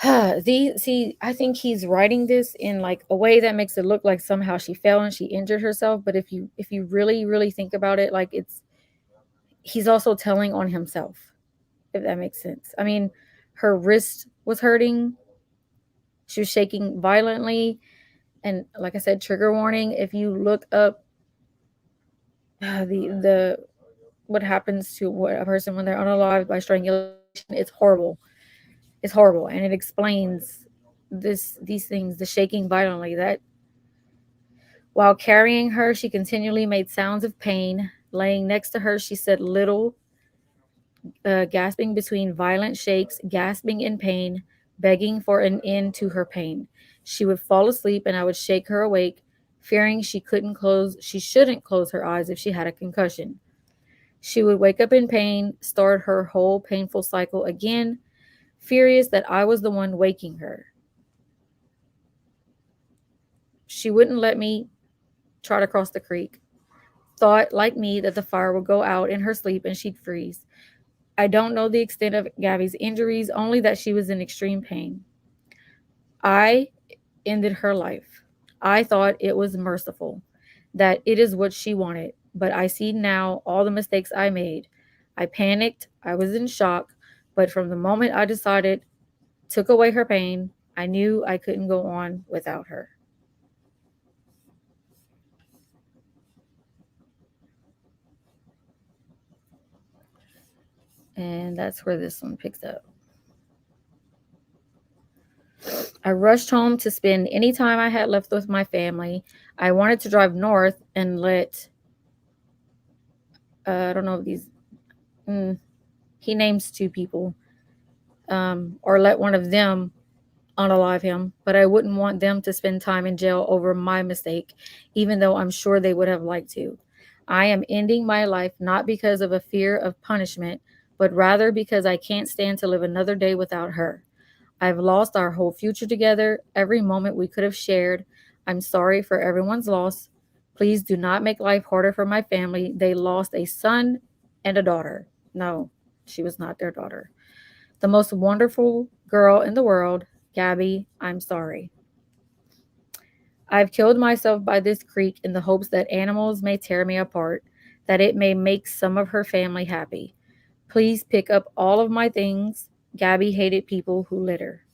See, I think he's writing this in like a way that makes it look like somehow she fell and she injured herself. But if you really think about it, like it's he's also telling on himself, if that makes sense. I mean, her wrist was hurting, she was shaking violently, and like I said, trigger warning. If you look up the what happens to a person when they're unalived by strangulation, it's horrible. It's horrible, and it explains these things. The shaking violently. That while carrying her, she continually made sounds of pain. Laying next to her, she said little, gasping between violent shakes, gasping in pain, begging for an end to her pain. She would fall asleep, and I would shake her awake, fearing she shouldn't close her eyes if she had a concussion. She would wake up in pain, start her whole painful cycle again, furious that I was the one waking her. She wouldn't let me trot across the creek. Thought, like me, that the fire would go out in her sleep and she'd freeze. I don't know the extent of Gabby's injuries, only that she was in extreme pain. I ended her life. I thought it was merciful, that it is what she wanted, but I see now all the mistakes I made. I panicked, I was in shock, but from the moment I decided, took away her pain, I knew I couldn't go on without her. And that's where this one picks up. I rushed home to spend any time I had left with my family. I wanted to drive north and let, I don't know if these, he names two people, or let one of them unalive him, but I wouldn't want them to spend time in jail over my mistake, even though I'm sure they would have liked to. I am ending my life not because of a fear of punishment, but rather because I can't stand to live another day without her. I've lost our whole future together, every moment we could have shared. I'm sorry for everyone's loss. Please do not make life harder for my family. They lost a son and a daughter. No, she was not their daughter. The most wonderful girl in the world, Gabby, I'm sorry. I've killed myself by this creek in the hopes that animals may tear me apart, that it may make some of her family happy. Please pick up all of my things. Gabby hated people who litter.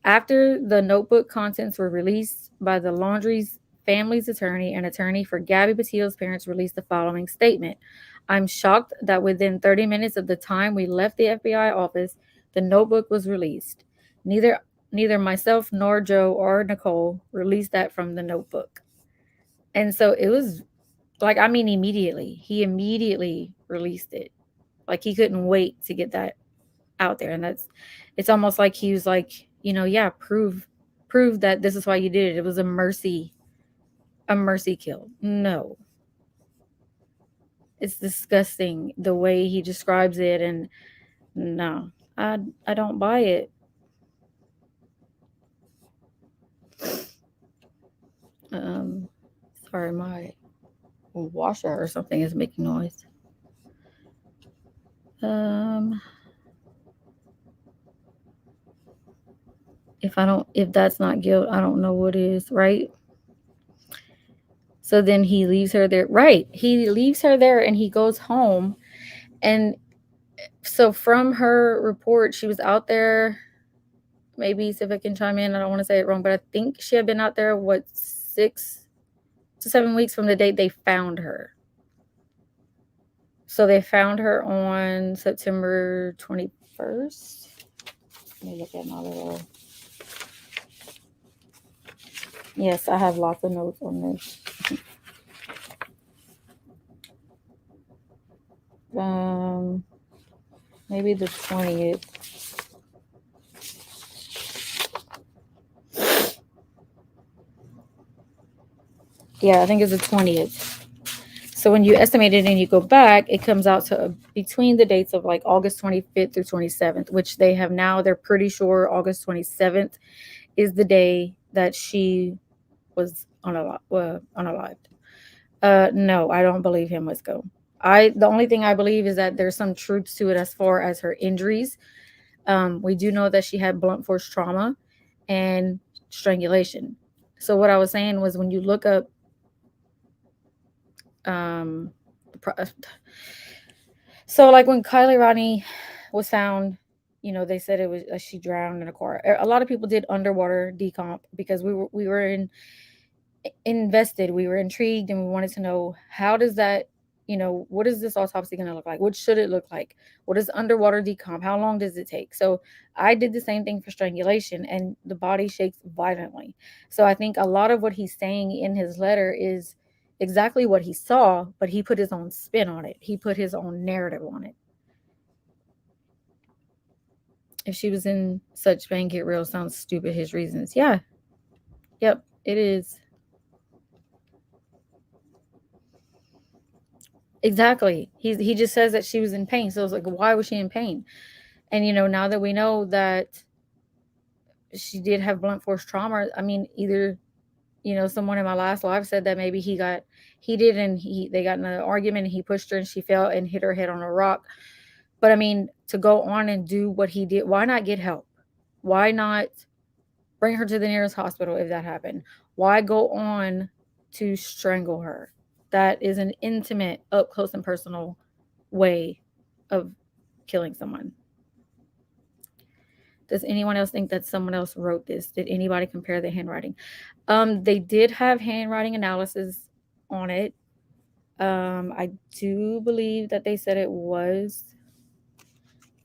After the notebook contents were released by the laundry's family's attorney, an attorney for Gabby Petito's parents released the following statement. I'm shocked that within 30 minutes of the time we left the FBI office, the notebook was released. Neither neither myself nor Joe or Nicole released that from the notebook. And so it was like, I mean, immediately. He immediately released it. Like he couldn't wait to get that out there. And it's almost like he was like, yeah, prove that this is why you did it. It was a mercy kill. No. It's disgusting the way he describes it, and no. I don't buy it. Um Sorry, my washer or something is making noise. Um if that's not guilt, I don't know what is, right? So then he leaves her there. Right. He leaves her there and he goes home. And so from her report, she was out there. Maybe see if I can chime in. I don't want to say it wrong, but I think she had been out there, 6 to 7 weeks from the date they found her. So they found her on September 21st. Let me look at my little. Yes, I have lots of notes on this. Um, Maybe the 20th. Yeah, I think it's the 20th. So when you estimate it and you go back, it comes out to between the dates of like August 25th through 27th, which they have now, they're pretty sure August 27th is the day that she was unalived. No, I don't believe him. Let's go. The only thing I believe is that there's some truth to it as far as her injuries. We do know that she had blunt force trauma and strangulation. So what I was saying was when you look up um so like when Kylie Ronnie was found, they said it was she drowned in a car. A lot of people did underwater decomp because we were invested, we were intrigued, and we wanted to know how does that, what is this autopsy going to look like? What should it look like? What is underwater decomp? How long does it take? So I did the same thing for strangulation, and the body shakes violently. So I think a lot of what he's saying in his letter is exactly what he saw, but he put his own spin on it. He put his own narrative on it. If she was in such pain, get real sounds stupid. His reasons. Yeah. Yep. It is. Exactly. He just says that she was in pain. So it's like, why was she in pain? And now that we know that she did have blunt force trauma, I mean, either someone in my last live said that maybe he did, and they got in an argument and he pushed her and she fell and hit her head on a rock. But I mean, to go on and do what he did, why not get help? Why not bring her to the nearest hospital if that happened? Why go on to strangle her? That is an intimate, up close and personal way of killing someone. Does anyone else think that someone else wrote this? Did anybody compare the handwriting? They did have handwriting analysis on it. I do believe that they said it was.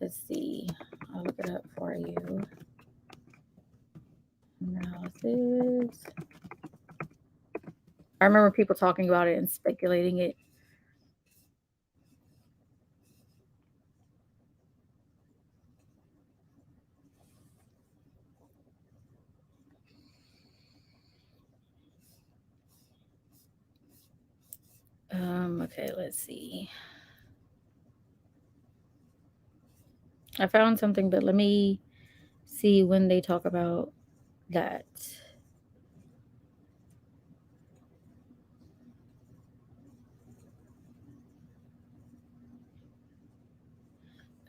Let's see. I'll look it up for you. Analysis. I remember people talking about it and speculating it. Okay, let's see. I found something, but let me see when they talk about that.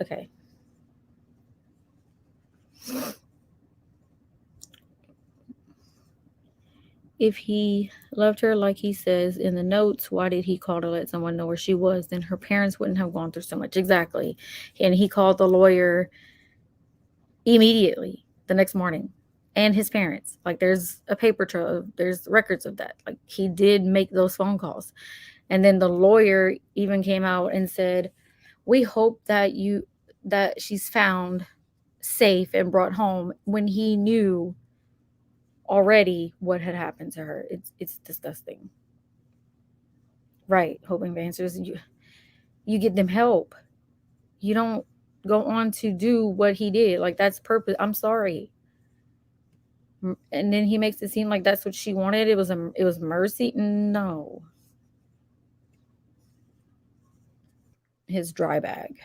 Okay. If he loved her like he says in the notes, why did he call to let someone know where she was? Then her parents wouldn't have gone through so much. Exactly. And he called the lawyer immediately the next morning and his parents. Like there's a paper trail, there's records of that. Like he did make those phone calls. And then the lawyer even came out and said, "We hope that she's found safe and brought home," when he knew already what had happened to her. It's disgusting. Right, hoping for answers. You get them help. You don't go on to do what he did. Like that's purpose. I'm sorry. And then he makes it seem like that's what she wanted. It was mercy. No, his dry bag.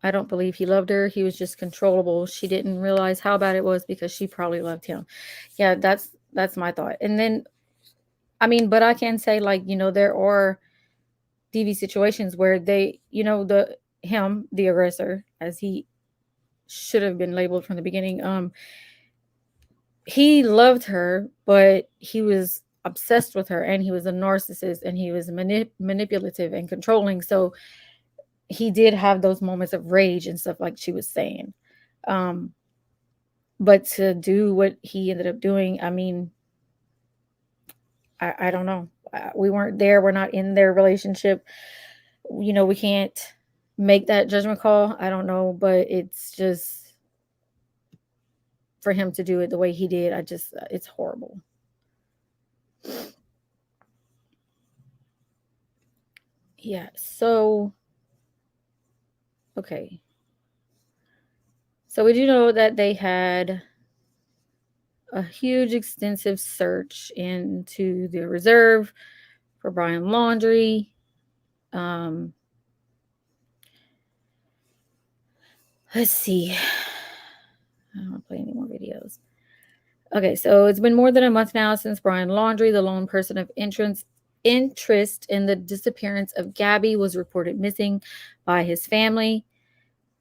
I don't believe he loved her. He was just controllable. She didn't realize how bad it was because she probably loved him. Yeah, that's my thought. And then I mean, but I can say like, there are DV situations where they, the aggressor, as he should have been labeled from the beginning, he loved her, but he was obsessed with her and he was a narcissist and he was manipulative and controlling. So he did have those moments of rage and stuff like she was saying. Um, but to do what he ended up doing, I mean, I don't know. We weren't there. We're not in their relationship. We can't make that judgment call. I don't know, but it's just for him to do it the way he did. It's horrible. Yeah. So, okay. So we do know that they had a huge, extensive search into the reserve for Brian Laundrie. Let's see. I don't want to play any more videos. Okay, so it's been more than a month now since Brian Laundrie, the lone person of interest in the disappearance of Gabby, was reported missing by his family.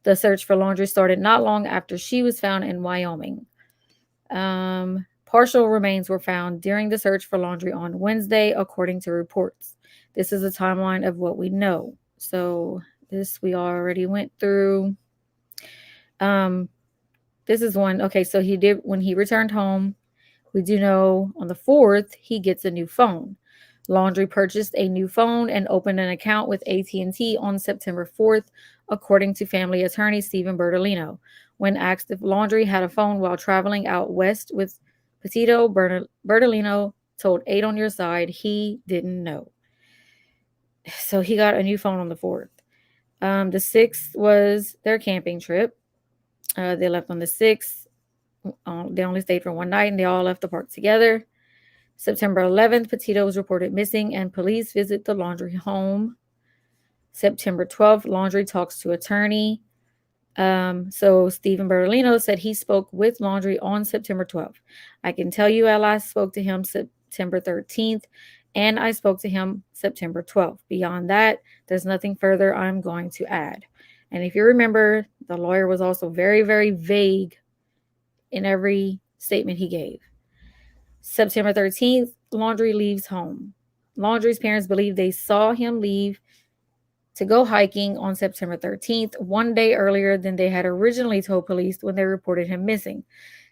The search for Laundrie started not long after she was found in Wyoming. Partial remains were found during the search for Laundrie on Wednesday, according to reports. This is a timeline of what we know. So this we already went through. This is one. Okay, so he did when he returned home. We do know on the 4th he gets a new phone. Laundrie purchased a new phone and opened an account with AT&T on September 4th, according to family attorney Stephen Bertolino. When asked if Laundrie had a phone while traveling out west with Petito, Bertolino told 8 on Your Side he didn't know. So he got a new phone on the 4th. The 6th was their camping trip. They left on the 6th. They only stayed for one night and they all left the park together. September 11th, Petito was reported missing and police visit the Laundrie home. September 12th, Laundrie talks to attorney. So Stephen Bertolino said he spoke with Laundrie on September 12th. I can tell you I last spoke to him September 13th and I spoke to him September 12th. Beyond that, there's nothing further I'm going to add. And if you remember, the lawyer was also very, very vague in every statement he gave. September 13th, Laundrie leaves home. Laundrie's parents believe they saw him leave to go hiking on September 13th, one day earlier than they had originally told police when they reported him missing.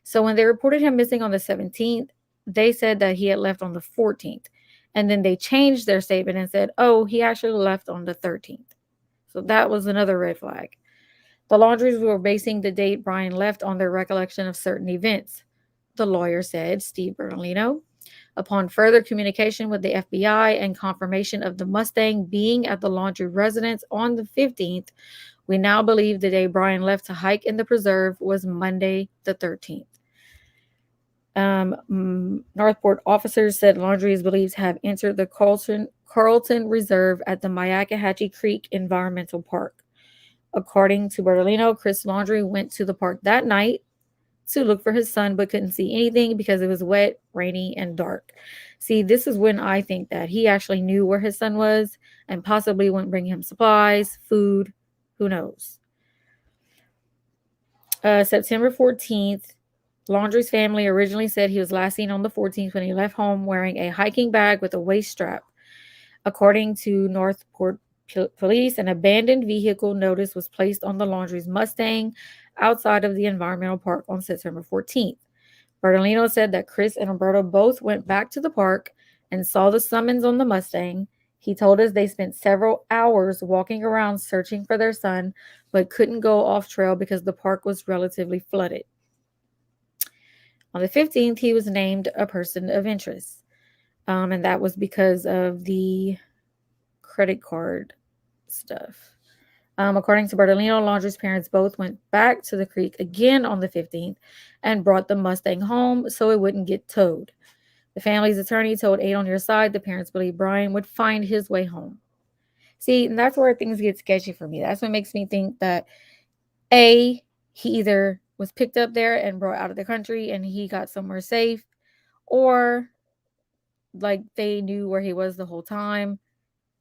So when they reported him missing on the 17th, they said that he had left on the 14th. And then they changed their statement and said, oh, he actually left on the 13th. So that was another red flag. The Laundries were basing the date Brian left on their recollection of certain events, the lawyer said, Steve Bertolino. Upon further communication with the FBI and confirmation of the Mustang being at the Laundrie residence on the 15th, we now believe the day Brian left to hike in the preserve was Monday the 13th. Northport officers said Laundrie is believed to have entered the Carlton Reserve at the Myakkahatchee Creek Environmental Park. According to Bertolino, Chris Laundrie went to the park that night to look for his son, but couldn't see anything because it was wet, rainy, and dark. See, this is when I think that he actually knew where his son was and possibly wouldn't bring him supplies, food, who knows. September 14th, Laundrie's family originally said he was last seen on the 14th when he left home wearing a hiking bag with a waist strap. According to Northport Police, an abandoned vehicle notice was placed on the Laundrie's Mustang outside of the environmental park on September 14th. Bertolino said that Chris and Roberto both went back to the park and saw the summons on the Mustang. He told us they spent several hours walking around searching for their son, but couldn't go off trail because the park was relatively flooded. On the 15th, he was named a person of interest, and that was because of the credit card stuff. According to Bertolino, Laundrie's parents both went back to the creek again on the 15th and brought the Mustang home so it wouldn't get towed. The family's attorney told Eight on Your Side the parents believe Brian would find his way home. See, and that's where things get sketchy for me. That's what makes me think that A, he either was picked up there and brought out of the country and he got somewhere safe, or like they knew where he was the whole time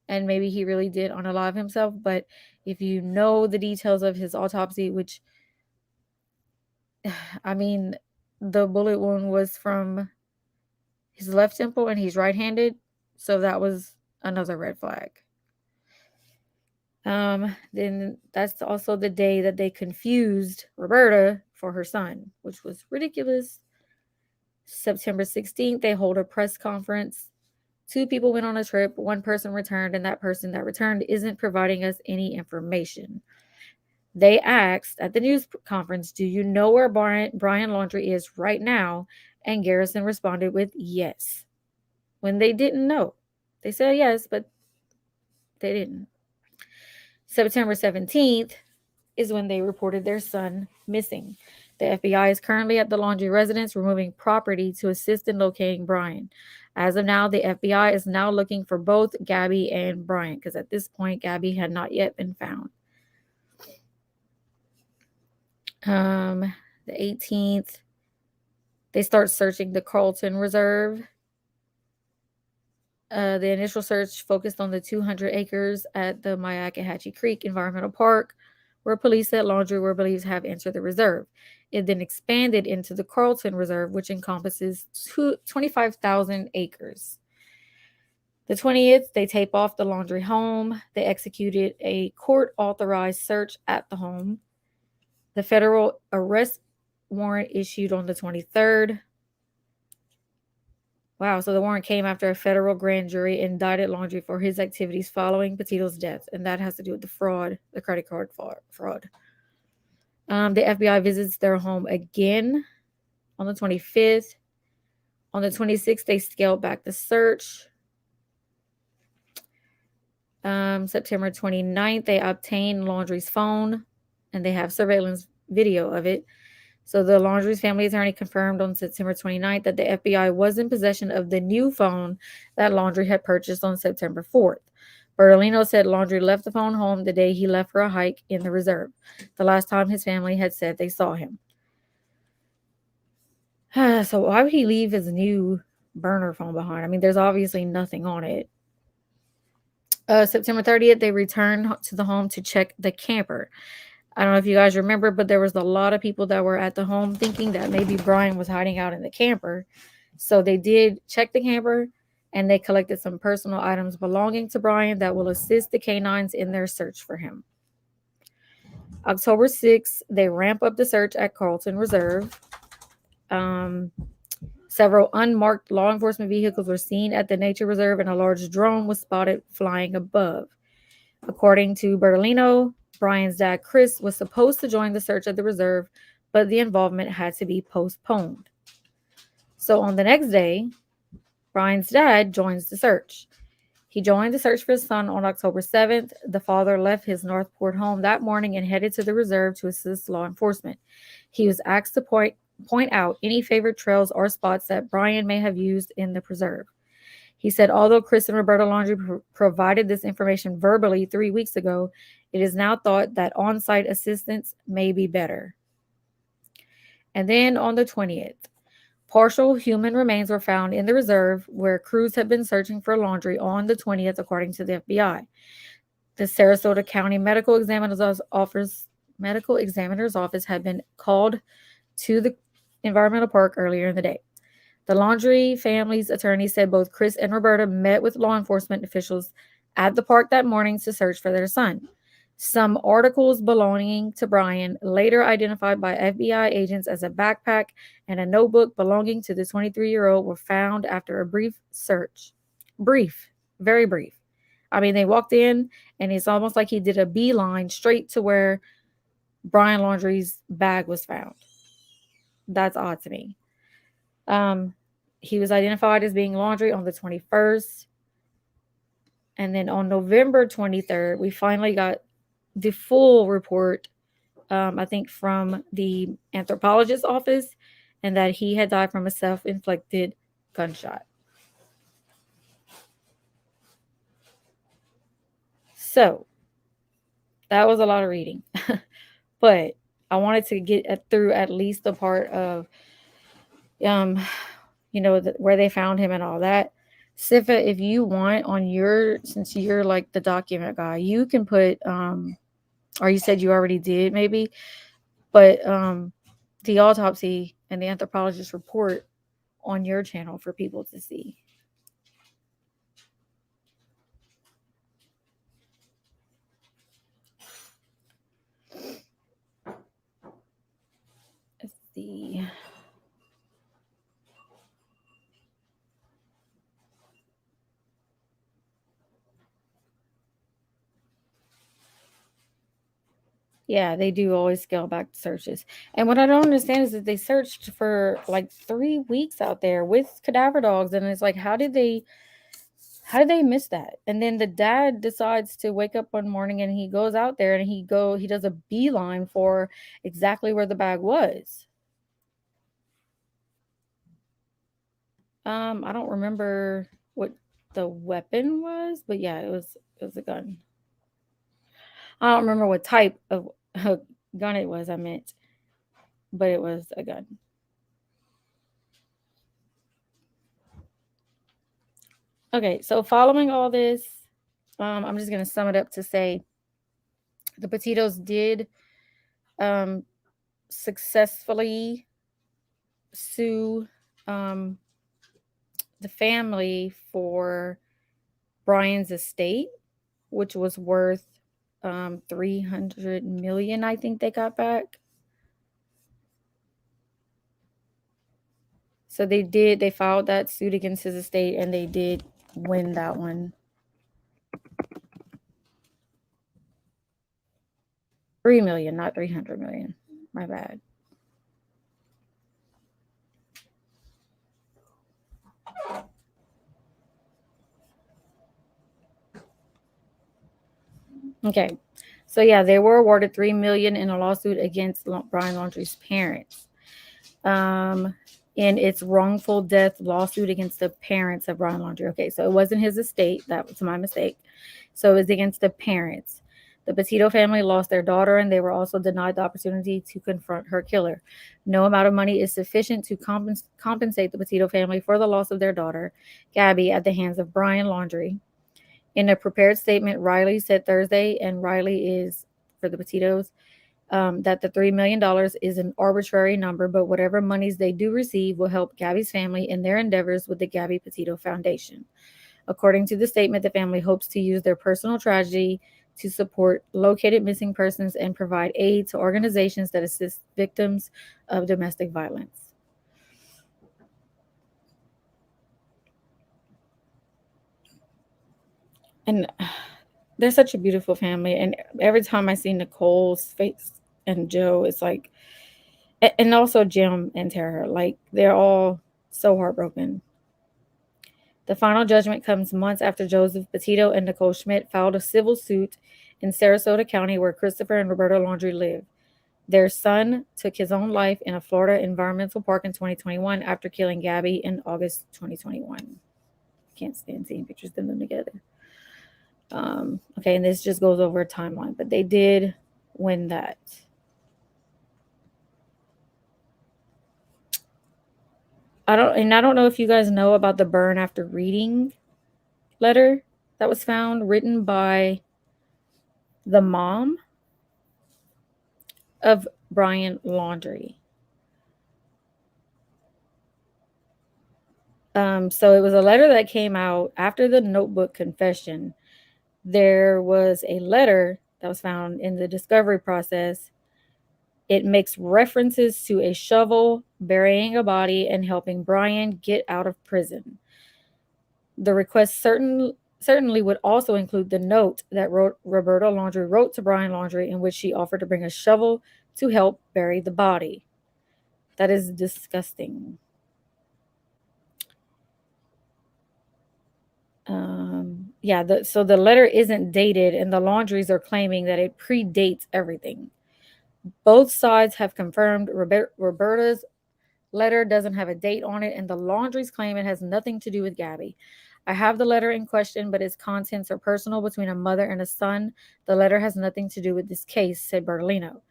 and maybe he really did unalive himself. But if you know the details of his autopsy, which I mean, the bullet wound was from his left temple and he's right-handed, so that was another red flag. Then that's also the day that they confused Roberta for her son, which was ridiculous. September 16th, they hold a press conference. 2 people went on a trip, 1 person returned, and that person that returned isn't providing us any information. They asked at the news conference, "Do you know where Brian Laundrie is right now?" And Garrison responded with yes, when they didn't know. They said yes, but they didn't. September 17th is when they reported their son missing. The FBI is currently at the Laundrie residence removing property to assist in locating Brian. As of now, the FBI is now looking for both Gabby and Brian because at this point, Gabby had not yet been found. The 18th, they start searching the Carlton Reserve. The initial search focused on the 200 acres at the Myakkahatchee Creek Environmental Park, where police said Laundrie were believed to have entered the reserve. It then expanded into the Carlton Reserve, which encompasses 25,000 acres. The 20th, they tape off the Laundrie home. They executed a court-authorized search at the home. The federal arrest warrant issued on the 23rd. Wow, so the warrant came after a federal grand jury indicted Laundrie for his activities following Petito's death, and that has to do with the fraud, the credit card fraud. The FBI visits their home again on the 25th. On the 26th, they scaled back the search. September 29th, they obtained Laundrie's phone, and they have surveillance video of it. So the Laundrie's family attorney confirmed on September 29th that the FBI was in possession of the new phone that Laundrie had purchased on September 4th. Bertolino said Laundrie left the phone home the day he left for a hike in the reserve, the last time his family had said they saw him. So why would he leave his new burner phone behind? I mean, there's obviously nothing on it. September 30th, they returned to the home to check the camper. I don't know if you guys remember, but there was a lot of people that were at the home thinking that maybe Brian was hiding out in the camper. So they did check the camper, and they collected some personal items belonging to Brian that will assist the canines in their search for him. October 6th, they ramp up the search at Carlton Reserve. Several unmarked law enforcement vehicles were seen at the nature reserve, and a large drone was spotted flying above. According to Bertolino, Brian's dad, Chris, was supposed to join the search at the reserve, but the involvement had to be postponed. So on the next day, Brian's dad joins the search. He joined the search for his son on October 7th. The father left his Northport home that morning and headed to the reserve to assist law enforcement. He was asked to point out any favorite trails or spots that Brian may have used in the preserve. He said, although Chris and Roberta Laundrie provided this information verbally 3 weeks ago, it is now thought that on-site assistance may be better. And then on the 20th, partial human remains were found in the reserve where crews had been searching for laundry on the 20th, according to the FBI. The Sarasota County Medical Examiner's Office had been called to the environmental park earlier in the day. The Laundrie family's attorney said both Chris and Roberta met with law enforcement officials at the park that morning to search for their son. Some articles belonging to Brian, later identified by FBI agents as a backpack and a notebook belonging to the 23-year-old, were found after a brief search. Brief, very brief. I mean, they walked in, and it's almost like he did a beeline straight to where Brian Laundrie's bag was found. That's odd to me. Um, he was identified as being Laundrie on the 21st. And then on November 23rd, we finally got the full report, I think, from the anthropologist's office, and that he had died from a self inflicted gunshot. So that was a lot of reading. But I wanted to get through at least the part of, um, where they found him and all that. Sifa, if you want on since you're like the document guy, you can put, or you said you already did maybe, but the autopsy and the anthropologist report on your channel for people to see. Let's see. Yeah, they do always scale back searches. And what I don't understand is that they searched for like 3 weeks out there with cadaver dogs, and it's like, how did they miss that? And then the dad decides to wake up one morning and he goes out there and he does a beeline for exactly where the bag was. I don't remember what the weapon was, but yeah, it was a gun. I don't remember what type of gun it was, I meant, but it was a gun. Okay, so following all this, I'm just going to sum it up to say the Petitos did successfully sue the family for Brian's estate, which was worth 300 million, I think they got back. So they filed that suit against his estate, and they did win that one. 3 million, not 300 million. My bad. Okay. So yeah, they were awarded 3 million in a lawsuit against Brian Laundrie's parents. In its wrongful death lawsuit against the parents of Brian Laundrie. Okay, so it wasn't his estate. That was my mistake. So it was against the parents. The Petito family lost their daughter, and they were also denied the opportunity to confront her killer. No amount of money is sufficient to compensate the Petito family for the loss of their daughter, Gabby, at the hands of Brian Laundrie. In a prepared statement, Riley said Thursday, and Riley is for the Petitos, that the $3 million is an arbitrary number, but whatever monies they do receive will help Gabby's family in their endeavors with the Gabby Petito Foundation. According to the statement, the family hopes to use their personal tragedy to support located missing persons and provide aid to organizations that assist victims of domestic violence. And they're such a beautiful family. And every time I see Nicole's face and Joe, it's like, and also Jim and Tara, like they're all so heartbroken. The final judgment comes months after Joseph Petito and Nicole Schmidt filed a civil suit in Sarasota County where Christopher and Roberta Laundrie live. Their son took his own life in a Florida environmental park in 2021 after killing Gabby in August 2021. Can't stand seeing pictures of them together. Okay, and this just goes over a timeline, but they did win that. I don't know if you guys know about the burn after reading letter that was found written by the mom of Brian Laundrie. So it was a letter that came out after the notebook confession. There was a letter that was found in the discovery process. It makes references to a shovel, burying a body, and helping Brian get out of prison. The request certainly would also include the note that Roberta Laundrie wrote to Brian Laundrie, in which she offered to bring a shovel to help bury the body. That is disgusting. So the letter isn't dated, and the Laundries are claiming that it predates everything. Both sides have confirmed Roberta's letter doesn't have a date on it, and the Laundries claim it has nothing to do with Gabby. I have the letter in question, but its contents are personal between a mother and a son. The letter has nothing to do with this case, said Bertolino.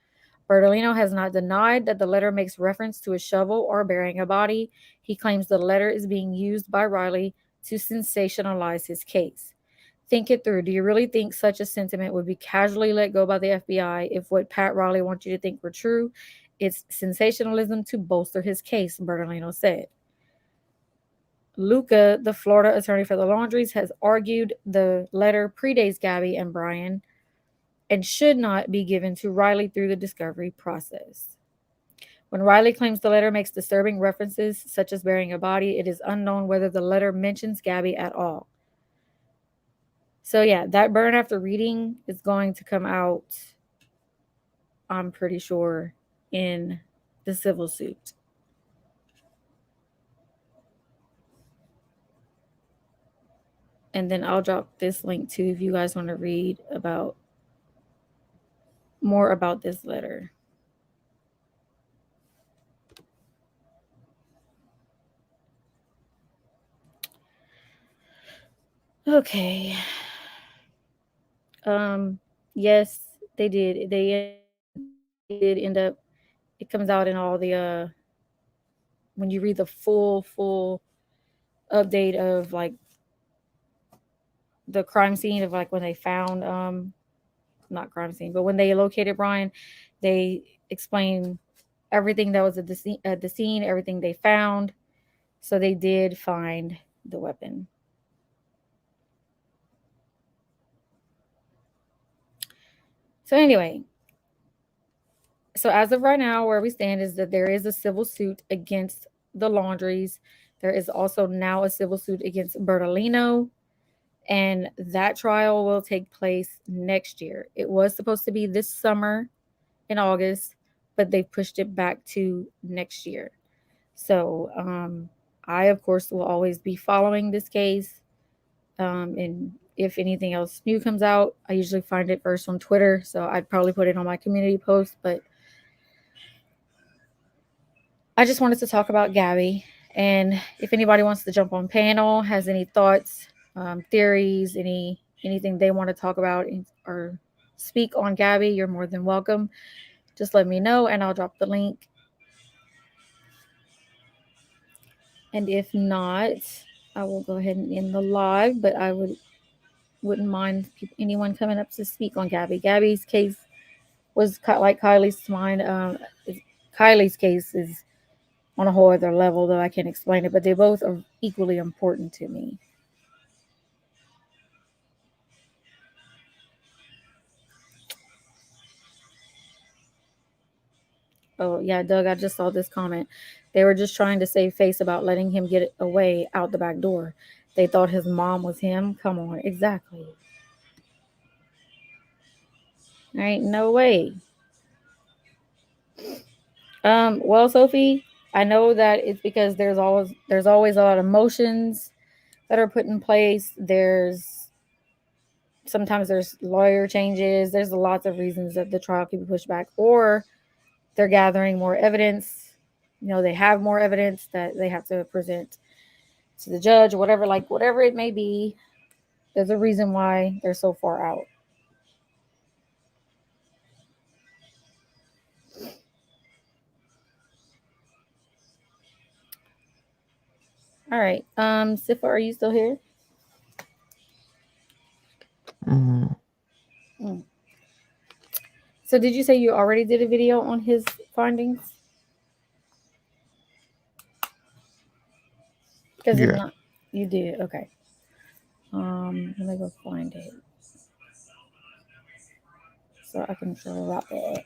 Bertolino has not denied that the letter makes reference to a shovel or burying a body. He claims the letter is being used by Riley to sensationalize his case. Think it through. Do you really think such a sentiment would be casually let go by the FBI if what Pat Riley wants you to think were true? It's sensationalism to bolster his case, Bertolino said. Luca, the Florida attorney for the Laundries, has argued the letter predates Gabby and Brian and should not be given to Riley through the discovery process. When Riley claims the letter makes disturbing references, such as burying a body, it is unknown whether the letter mentions Gabby at all. So, yeah, that burn after reading is going to come out, I'm pretty sure, in the civil suit. And then I'll drop this link too if you guys want to read about more about this letter. Okay. Yes, they did. They did end up, it comes out in all the when you read the full update of like the crime scene of like when they found not crime scene, but when they located Brian, they explain everything that was at the scene, everything they found. So they did find the weapon. So anyway, so as of right now, where we stand is that there is a civil suit against the Laundries. There is also now a civil suit against Bertolino, and that trial will take place next year. It was supposed to be this summer in August, but they pushed it back to next year. So I, of course, will always be following this case. And if anything else new comes out, I usually find it first on Twitter. So I'd probably put it on my community post. But I just wanted to talk about Gabby. And if anybody wants to jump on panel, has any thoughts, theories, anything they want to talk about or speak on Gabby, you're more than welcome. Just let me know and I'll drop the link. And if not, I will go ahead and end the live, but I wouldn't mind anyone coming up to speak on Gabby. Gabby's case was like Kylie's mine. Kylie's case is on a whole other level, though I can't explain it, but they both are equally important to me. Oh, yeah, Doug, I just saw this comment. They were just trying to save face about letting him get away out the back door. They thought his mom was him. Come on, exactly. There ain't no way. Well, Sophie, I know that it's because there's always a lot of emotions that are put in place. Sometimes there's lawyer changes. There's lots of reasons that the trial can be pushed back, or they're gathering more evidence. They have more evidence that they have to present to the judge, whatever it may be. There's a reason why they're so far out. All right. Sifa, are you still here? Mm, Mm. So did you say you already did a video on his findings? Because if yeah. not, you did. Okay. Let me go find it so I can drop it.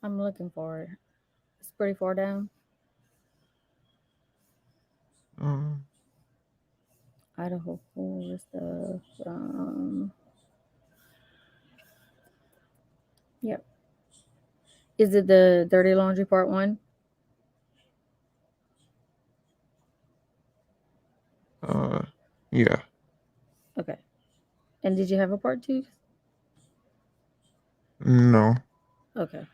I'm looking for it. It's pretty far down. Um, Idaho Pool stuff. Yep. Is it the dirty laundry part one? uh, yeah. Okay. And did you have a part two? No. Okay.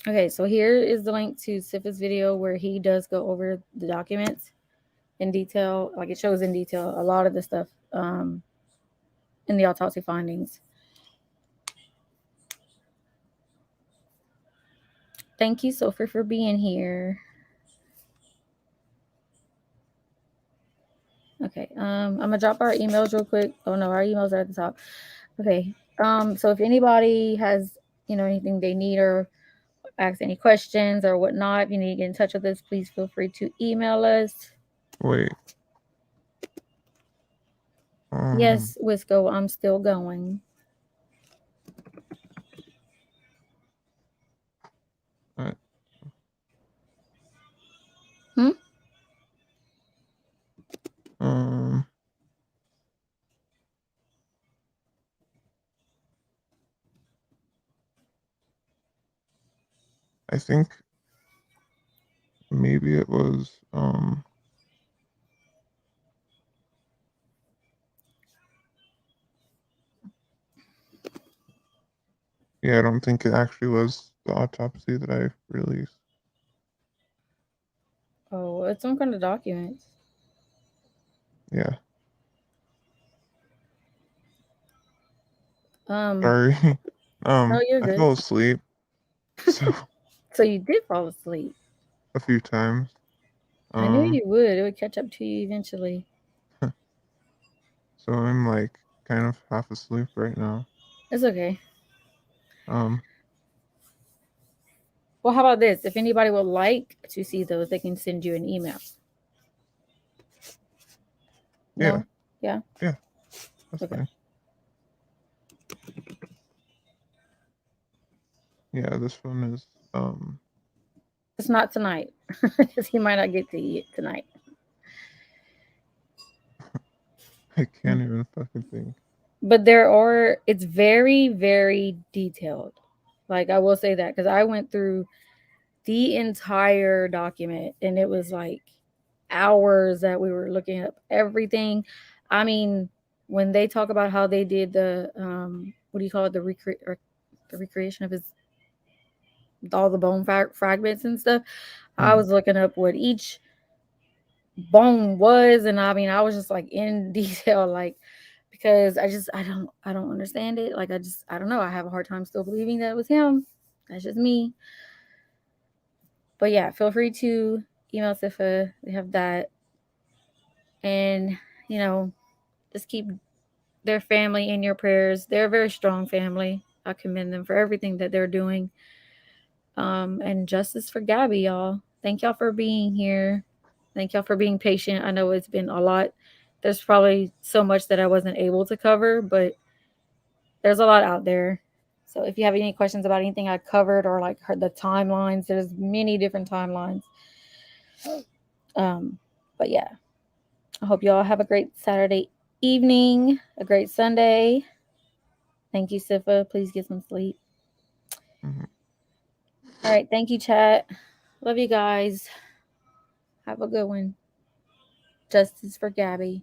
Okay, so here is the link to Sifa's video where he does go over the documents in detail. Like it shows in detail a lot of the stuff in the autopsy findings. Thank you, Sophie, for being here. Okay, I'm gonna drop our emails real quick. Oh no, our emails are at the top. Okay, so if anybody has anything they need or ask any questions or whatnot, if you need to get in touch with us, please feel free to email us. Wait. Yes, Wisco, I'm still going. I, Hmm? um, I think maybe it was, yeah, I don't think it actually was the autopsy that I released. Oh, it's some kind of documents. Yeah. Um, Sorry. no, you're I good. fell asleep, so So you did fall asleep. a few times. I knew Um, you would. It would catch up to you eventually. so I'm like kind of half asleep right now. It's okay. Um, Well, how about this? If anybody would like to see those, they can send you an email. yeah, No? Yeah? yeah, that's Okay. fine. Yeah, this one is, It's not tonight because he might not get to it tonight. I can't even fucking think. But it's very, very detailed. Like, I will say that because I went through the entire document and it was like hours that we were looking up everything. I mean, when they talk about how they did the, what do you call it? The recreation of his, all the bone fragments and stuff. I Hmm. was looking up what each bone was, and I mean, I was just like in detail, like because I don't understand it. Like I don't know. I have a hard time still believing that it was him. That's just me. But yeah, feel free to email Sifa. We have that, and you know, just keep their family in your prayers. They're a very strong family. I commend them for everything that they're doing. And justice for Gabby, y'all. Thank y'all for being here. Thank y'all for being patient. I know it's been a lot. There's probably so much that I wasn't able to cover, but there's a lot out there. So if you have any questions about anything I covered or like heard the timelines, there's many different timelines. Um, but yeah, I hope you all have a great Saturday evening, a great Sunday. Thank you, Sifa. Please get some sleep. Hmm. All right. Thank you, chat. Love you guys. Have a good one. Justice for Gabby.